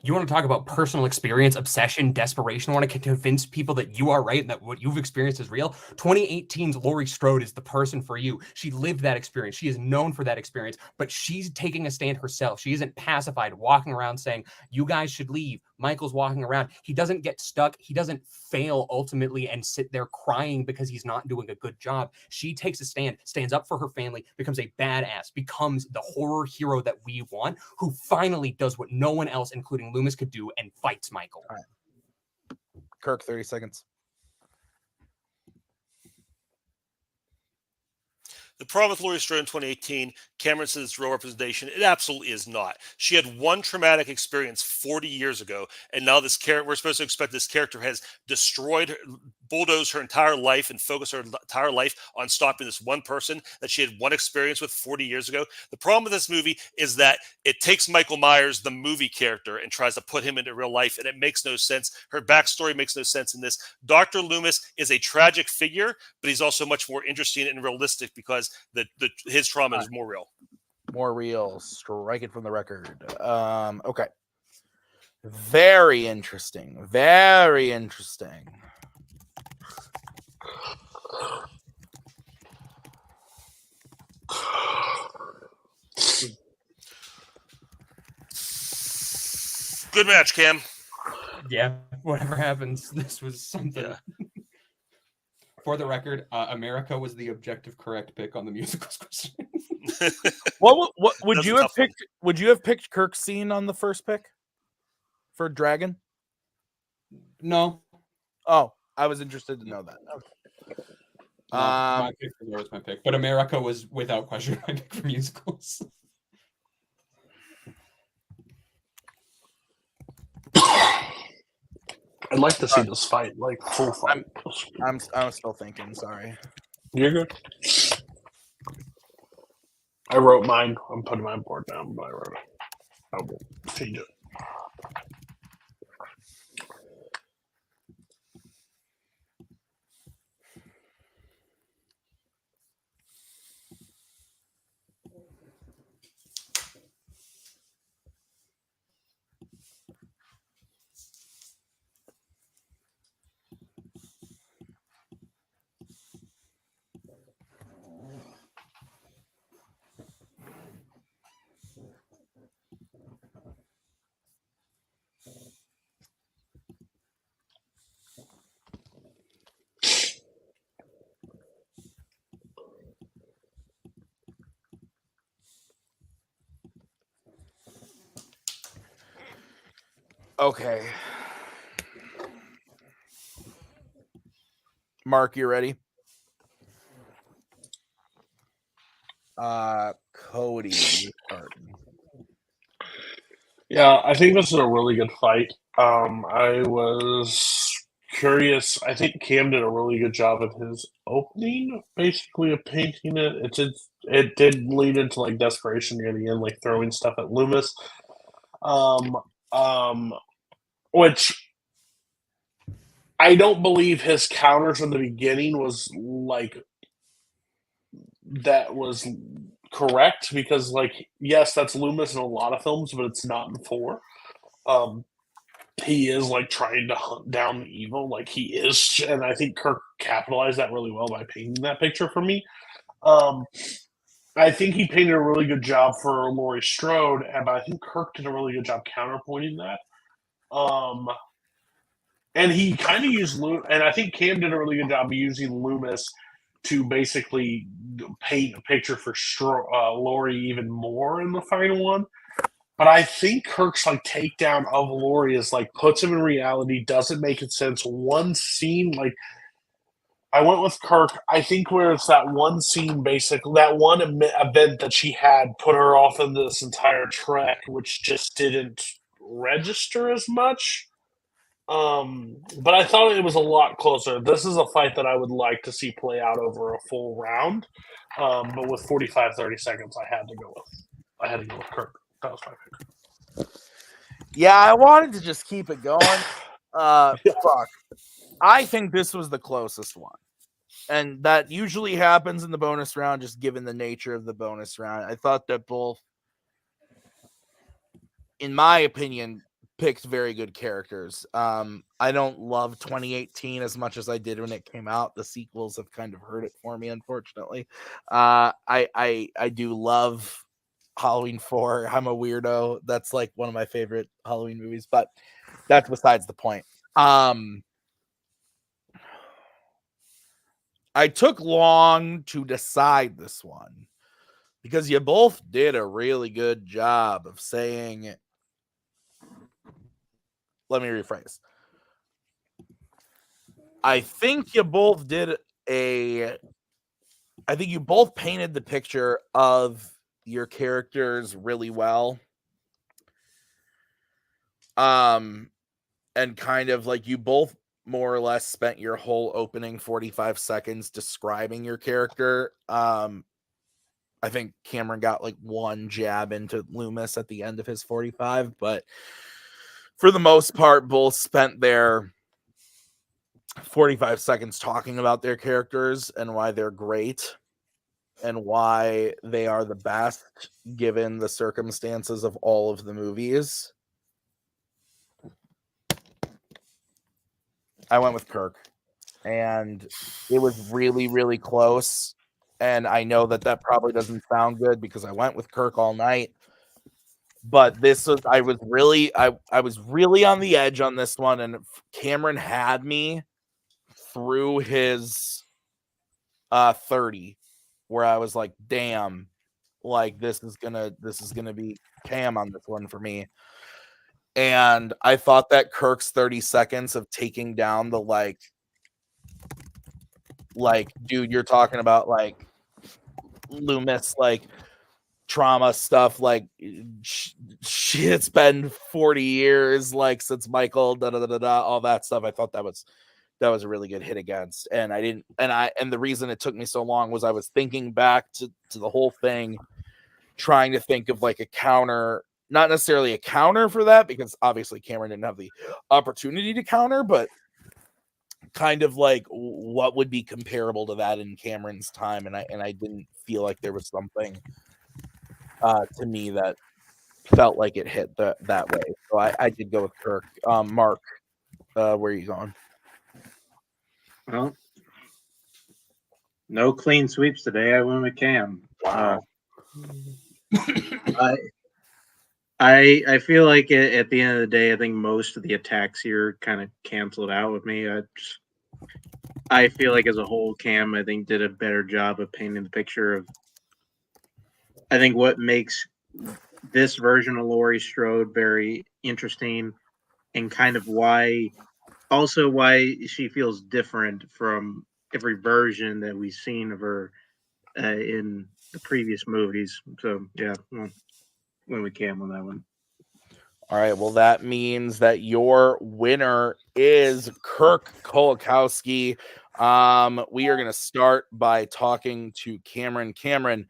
You want to talk about personal experience, obsession, desperation, want to convince people that you are right and that what you've experienced is real. 2018's Laurie Strode is the person for you. She lived that experience. She is known for that experience, but she's taking a stand herself. She isn't pacified, walking around saying, you guys should leave. Michael's walking around. He doesn't get stuck. He doesn't fail ultimately and sit there crying because he's not doing a good job. She takes a stand, stands up for her family, becomes a badass, becomes the horror hero that we want, who finally does what no one else, including Loomis, could do and fights Michael. All right. Kirk, 30 seconds. The problem with Laurie Strode in 2018, Cameron says it's real representation. It absolutely is not. She had one traumatic experience 40 years ago, and now this character, we're supposed to expect this character has destroyed, bulldozed her entire life and focused her entire life on stopping this one person that she had one experience with 40 years ago. The problem with this movie is that it takes Michael Myers, the movie character, and tries to put him into real life, and it makes no sense. Her backstory makes no sense in this. Dr. Loomis is a tragic figure, but he's also much more interesting and realistic because his trauma is more real. More real. Strike it from the record. Okay. Very interesting. Very interesting. Good match, Cam. Yeah, whatever happens, this was something. Yeah. For the record, America was the objective correct pick on the musicals question. What would That's you a have tough one. picked? Would you have picked Kirk's scene on the first pick for Dragon? No. Oh, I was interested to know that. Okay. My pick was always my pick, but America was without question my pick for musicals. I'd like to see this fight, like full fight. I'm still thinking. Sorry. You're good. I wrote mine. I'm putting my board down, but I wrote it. I will change it. Okay. Mark, you ready? Cody, you starting. Yeah, I think this is a really good fight. I was curious. I think Cam did a really good job of his opening, basically of painting it. It did lead into like desperation near the end, like throwing stuff at Loomis. Which I don't believe his counters in the beginning was like that was correct because like yes, that's Loomis in a lot of films, but it's not in 4. He is like trying to hunt down the evil, like he is, and I think Kirk capitalized that really well by painting that picture for me. I think he painted a really good job for Laurie Strode, but I think Kirk did a really good job counterpointing that. And he kind of used and I think Cam did a really good job of using Loomis to basically paint a picture for Laurie even more in the final one. But I think Kirk's like takedown of Laurie is like puts him in reality, doesn't make it sense. One scene, like I went with Kirk. I think where it's that one scene, basically that one event that she had put her off in this entire trek, which just didn't register as much. But I thought it was a lot closer. This is a fight that I would like to see play out over a full round. But with 45-30 seconds, I had to go with Kirk. That was my pick. Yeah, I wanted to just keep it going. Fuck. I think this was the closest one. And that usually happens in the bonus round, just given the nature of the bonus round. I thought that both, in my opinion, picked very good characters. I don't love 2018 as much as I did when it came out. The sequels have kind of hurt it for me, unfortunately. I do love Halloween 4. I'm a weirdo. That's like one of my favorite Halloween movies, but that's besides the point. I took long to decide this one because you both did a really good job of saying, let me rephrase. I think you both painted the picture of your characters really well. And kind of like you both more or less spent your whole opening 45 seconds describing your character. I think Cameron got like one jab into Loomis at the end of his 45, but for the most part, both spent their 45 seconds talking about their characters and why they're great and why they are the best given the circumstances of all of the movies. I went with Kirk, and it was really, really close. And I know that probably doesn't sound good because I went with Kirk all night. But I was really on the edge on this one, and Cameron had me through his 30, where I was like, damn, like this is gonna be Cam on this one for me. And I thought that Kirk's 30 seconds of taking down the like, dude, you're talking about like Loomis, like trauma stuff, like it's been 40 years like since Michael, all that stuff. I thought that was a really good hit against, and the reason it took me so long was I was thinking back to the whole thing, trying to think of like a counter, not necessarily a counter for that because obviously Cameron didn't have the opportunity to counter, but kind of like what would be comparable to that in Cameron's time, and I didn't feel like there was something to me that felt like it hit that way. So I did go with Kirk. Mark, where are you going? Well, no clean sweeps today. I went with Cam. Wow. I feel like at the end of the day, I think most of the attacks here kind of canceled out with me. I feel like as a whole, Cam, I think, did a better job of painting the picture of, I think, what makes this version of Laurie Strode very interesting, and kind of why she feels different from every version that we've seen of her in the previous movies. So yeah, went with Cam on that one. All right, well, that means that your winner is Kirk Kowalkowski. We are going to start by talking to Cameron. Cameron,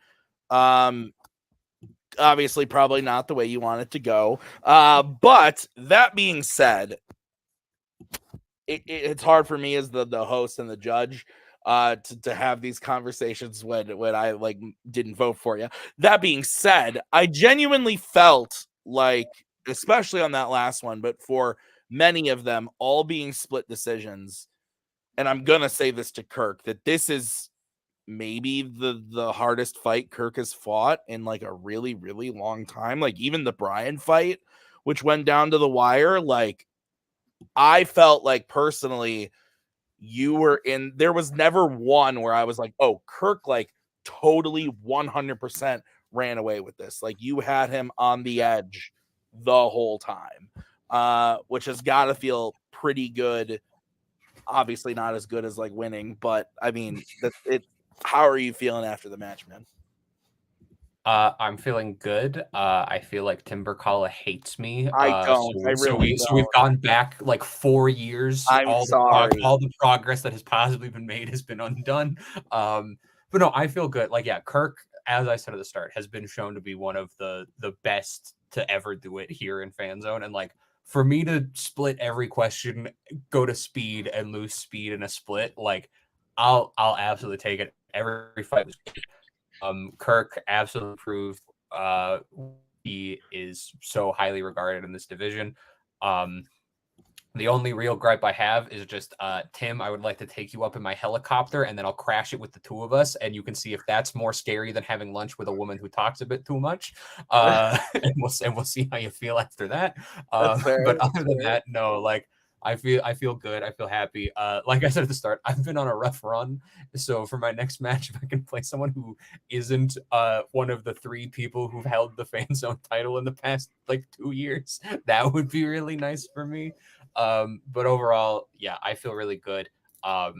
obviously, probably not the way you want it to go. But that being said, it's hard for me as the host and the judge to have these conversations when I like didn't vote for you. That being said, I genuinely felt like, especially on that last one, but for many of them all being split decisions, and I'm gonna say this to Kirk, that this is maybe the hardest fight Kirk has fought in like a really, really long time. Like even the Brian fight, which went down to the wire, like I felt like personally you were in, there was never one where I was like, oh, Kirk like totally 100% ran away with this. Like you had him on the edge the whole time, which has got to feel pretty good. Obviously not as good as like winning, but I mean, how are you feeling after the match, man? I'm feeling good. I feel like Timberkala hates me. I don't. So we've gone back like 4 years. I'm sorry. All the progress that has possibly been made has been undone. But no, I feel good. Like, yeah, Kirk, as I said at the start, has been shown to be one of the best to ever do it here in Fanzone. And like, for me to split every question, go to speed and lose speed in a split, like I'll absolutely take it. Every fight was good. Kirk absolutely proved he is so highly regarded in this division. The only real gripe I have is just, Tim, I would like to take you up in my helicopter and then I'll crash it with the two of us. And you can see if that's more scary than having lunch with a woman who talks a bit too much. And we'll see how you feel after that. But other than that, no, like, I feel good. I feel happy. Like I said at the start, I've been on a rough run. So for my next match, if I can play someone who isn't one of the 3 people who've held the Fanzone title in the past like 2 years, that would be really nice for me. But overall, yeah, I feel really good. I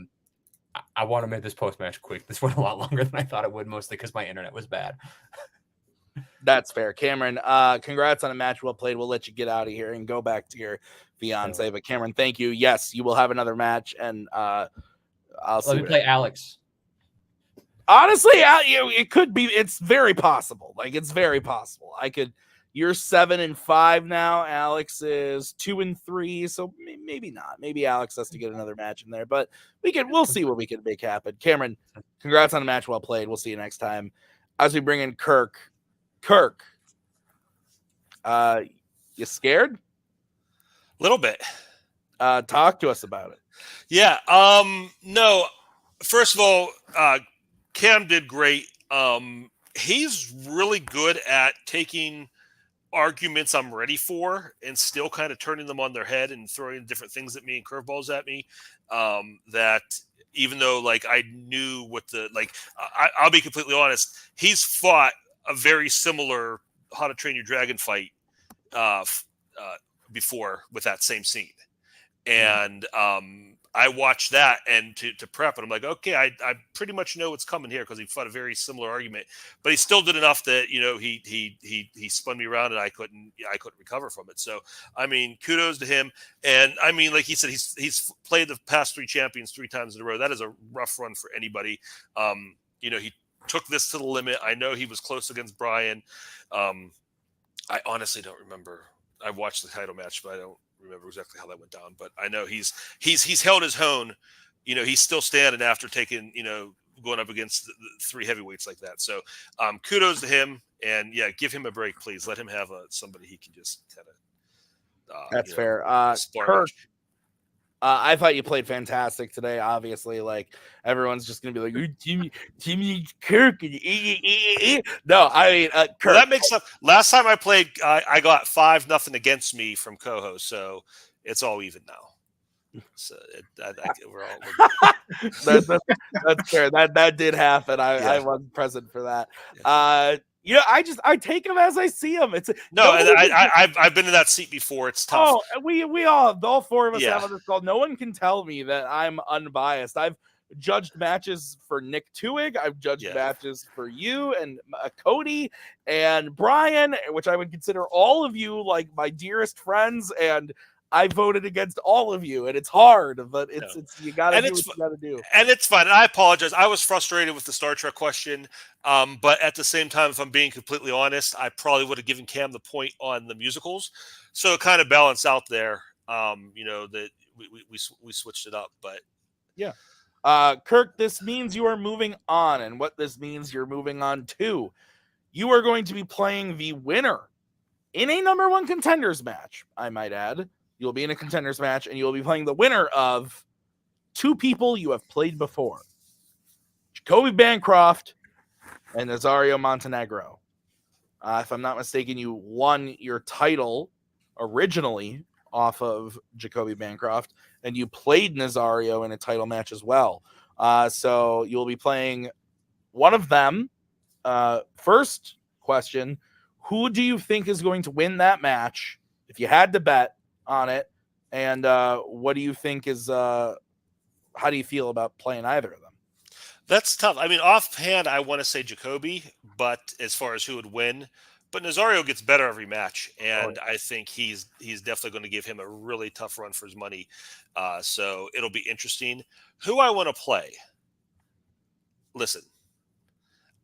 want to make this post-match quick. This went a lot longer than I thought it would, mostly because my internet was bad. That's fair. Cameron, congrats on a match well played. We'll let you get out of here and go back to your fiance. But Cameron, thank you. Yes, you will have another match, and I'll let me play Alex. Honestly, it could be. It's very possible. Like it's very possible. You're 7-5 now. Alex is 2-3. So maybe not. Maybe Alex has to get another match in there. But we'll see what we can make happen. Cameron, congrats on a match well played. We'll see you next time. As we bring in Kirk. Kirk, you scared? A little bit. Talk to us about it. Yeah. No. First of all, Cam did great. He's really good at taking arguments I'm ready for and still kind of turning them on their head and throwing different things at me and curveballs at me. That even though like I knew what I'll be completely honest, he's fought a very similar How to Train Your Dragon fight before with that same scene. And I watched that and to prep it, I'm like, okay, I pretty much know what's coming here because he fought a very similar argument, but he still did enough that, you know, he spun me around and I couldn't recover from it. So, I mean, kudos to him. And I mean, like he said, he's played the past 3 champions 3 times in a row. That is a rough run for anybody. You know, he took this to the limit. I know he was close against Brian. I honestly don't remember. I watched the title match, but I don't remember exactly how that went down. But I know he's held his own. You know, he's still standing after taking, you know, going up against the 3 heavyweights like that. So kudos to him. And yeah, give him a break, please. Let him have somebody he can just kind of. That's fair. Kirk, I thought you played fantastic today. Obviously, like everyone's just gonna be like, Jimmy Kirk. No, I mean, Kirk. Well, that makes up. Last time I played, I got 5-0 against me from co-host, so it's all even now. So we're all. That's fair. That did happen. I wasn't present for that. Yeah. You know, I take them as I see them. It's no, and I've been in that seat before. It's tough. Oh, we all 4 of us have on this call. No one can tell me that I'm unbiased. I've judged matches for Nick Tuig. I've judged matches for you and Cody and Brian, which I would consider all of you like my dearest friends. And I voted against all of you, and it's hard, but it's you got to do what you got to do. And it's fine. And I apologize. I was frustrated with the Star Trek question, but at the same time, if I'm being completely honest, I probably would have given Cam the point on the musicals, so it kind of balanced out there. That we switched it up, but yeah. Kirk, this means you are moving on, and what this means you're moving on to, you are going to be playing the winner in a number one contenders match. I might add. You'll be in a contenders match, and you'll be playing the winner of two people you have played before. Jacoby Bancroft and Nazario Montenegro. If I'm not mistaken, you won your title originally off of Jacoby Bancroft, and you played Nazario in a title match as well. So you'll be playing one of them. First question, who do you think is going to win that match if you had to bet on it? And what do you think is how do you feel about playing either of them? That's tough. I mean, offhand, I want to say Jacoby, but as far as who would win, but Nazario gets better every match, and I think he's definitely going to give him a really tough run for his money. So it'll be interesting. Who I want to play? Listen,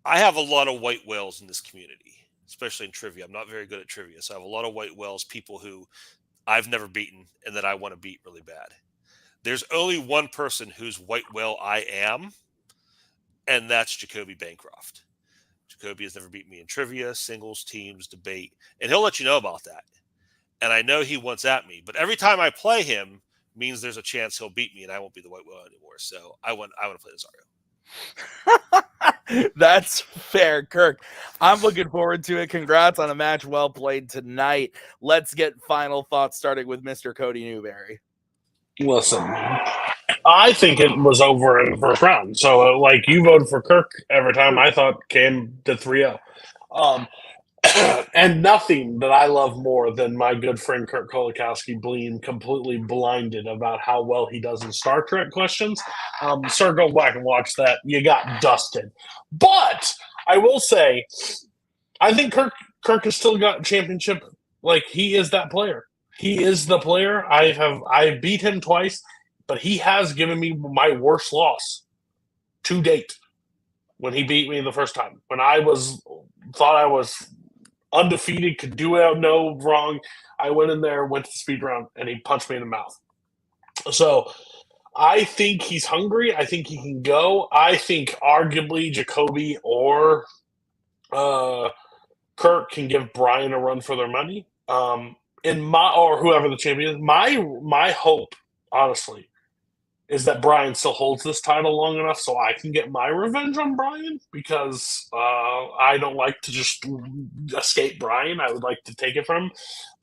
I have a lot of white whales in this community, especially in trivia. I'm not very good at trivia, so I have a lot of white whales, people who I've never beaten and that I want to beat really bad. There's only one person whose white whale I am, and that's Jacoby Bancroft. Jacoby has never beaten me in trivia, singles, teams, debate, and he'll let you know about that. And I know he wants at me, but every time I play him means there's a chance he'll beat me, and I won't be the white whale anymore. So I want to play Nazario. That's fair, Kirk. I'm looking forward to it. Congrats on a match well played tonight. Let's get final thoughts, starting with Mr. Cody Newberry. Listen, I think it was over in the first round. So, you voted for Kirk every time. I thought Cam did 3-0. And nothing that I love more than my good friend Kirk Kowalkowski being completely blinded about how well he does in Star Trek questions. Start going back and watch that. You got dusted. But I will say, I think Kirk has still got championship. He is that player. He is the player. I beat him twice, but he has given me my worst loss to date when he beat me the first time. When I thought I was undefeated, could do no wrong, I went in there, went to the speed round, and he punched me in the mouth. So I think he's hungry. I think he can go. I think arguably Jacoby or Kirk can give Brian a run for their money. Or whoever the champion is. My hope, honestly, is that Brian still holds this title long enough so I can get my revenge on Brian, because I don't like to just escape Brian. I would like to take it from him.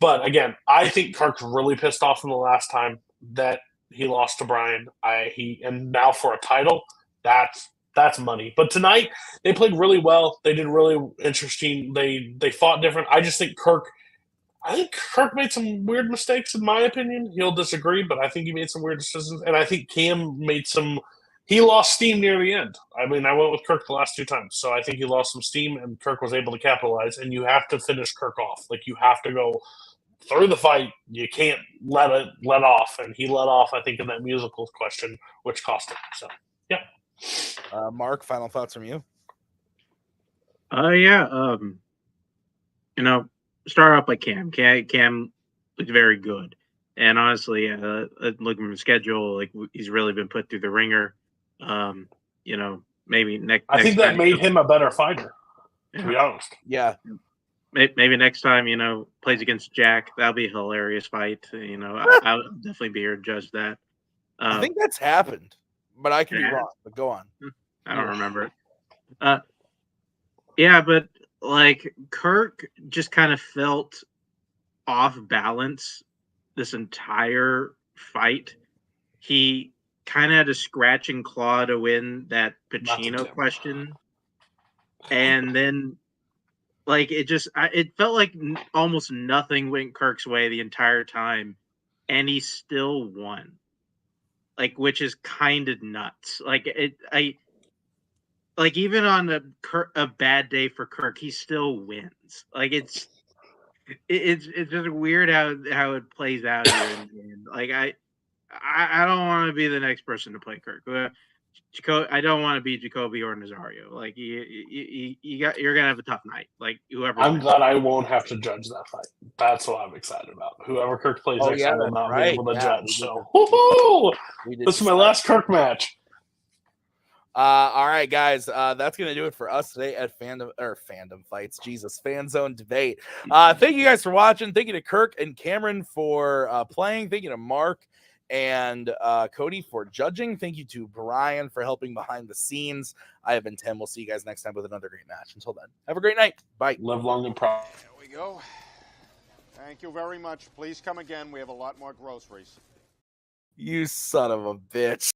But again, I think Kirk's really pissed off from the last time that he lost to Brian. And now for a title, that's money. But tonight they played really well. They did really interesting. They fought different. I just think Kirk made some weird mistakes, in my opinion. He'll disagree, but I think he made some weird decisions. And I think Cam he lost steam near the end. I mean, I went with Kirk the last two times, so I think he lost some steam, and Kirk was able to capitalize. And you have to finish Kirk off. You have to go through the fight. You can't let off. And he let off, I think, in that musical question, which cost him. So, yeah. Mark, final thoughts from you? Yeah. Start off by Cam. Cam looked very good, and honestly, looking at the schedule, he's really been put through the ringer. Maybe next. I think that made him a better fighter. To be honest, yeah. Maybe next time, plays against Jack. That'll be a hilarious fight. I'll definitely be here to judge that. I think that's happened, but I could be wrong. But go on. I don't remember it. Yeah, but. Kirk just kind of felt off balance this entire fight. He kind of had to scratch and claw to win that Pacino question. And then, it felt like almost nothing went Kirk's way the entire time, and he still won. like which is kind of nuts. Like like even on a bad day for Kirk, he still wins. Like it's just weird how it plays out here. And like I don't want to be the next person to play Kirk. I don't want to be Jacoby or Nazario. Like you're gonna have a tough night. Like whoever. I'm glad I won't have to judge that fight. That's what I'm excited about. Whoever Kirk plays Oh, next, yeah, I will that's not right. be able to Yeah, judge. we did So, that. woo-hoo! We did This is my decide. last Kirk match. All right, guys. That's gonna do it for us today at Fandom Fights. Jesus, Fanzone debate. Thank you guys for watching. Thank you to Kirk and Cameron for playing. Thank you to Mark and Cody for judging. Thank you to Brian for helping behind the scenes. I have been Tim. We'll see you guys next time with another great match. Until then, have a great night. Bye. Live long and proud. There we go. Thank you very much. Please come again. We have a lot more groceries. You son of a bitch.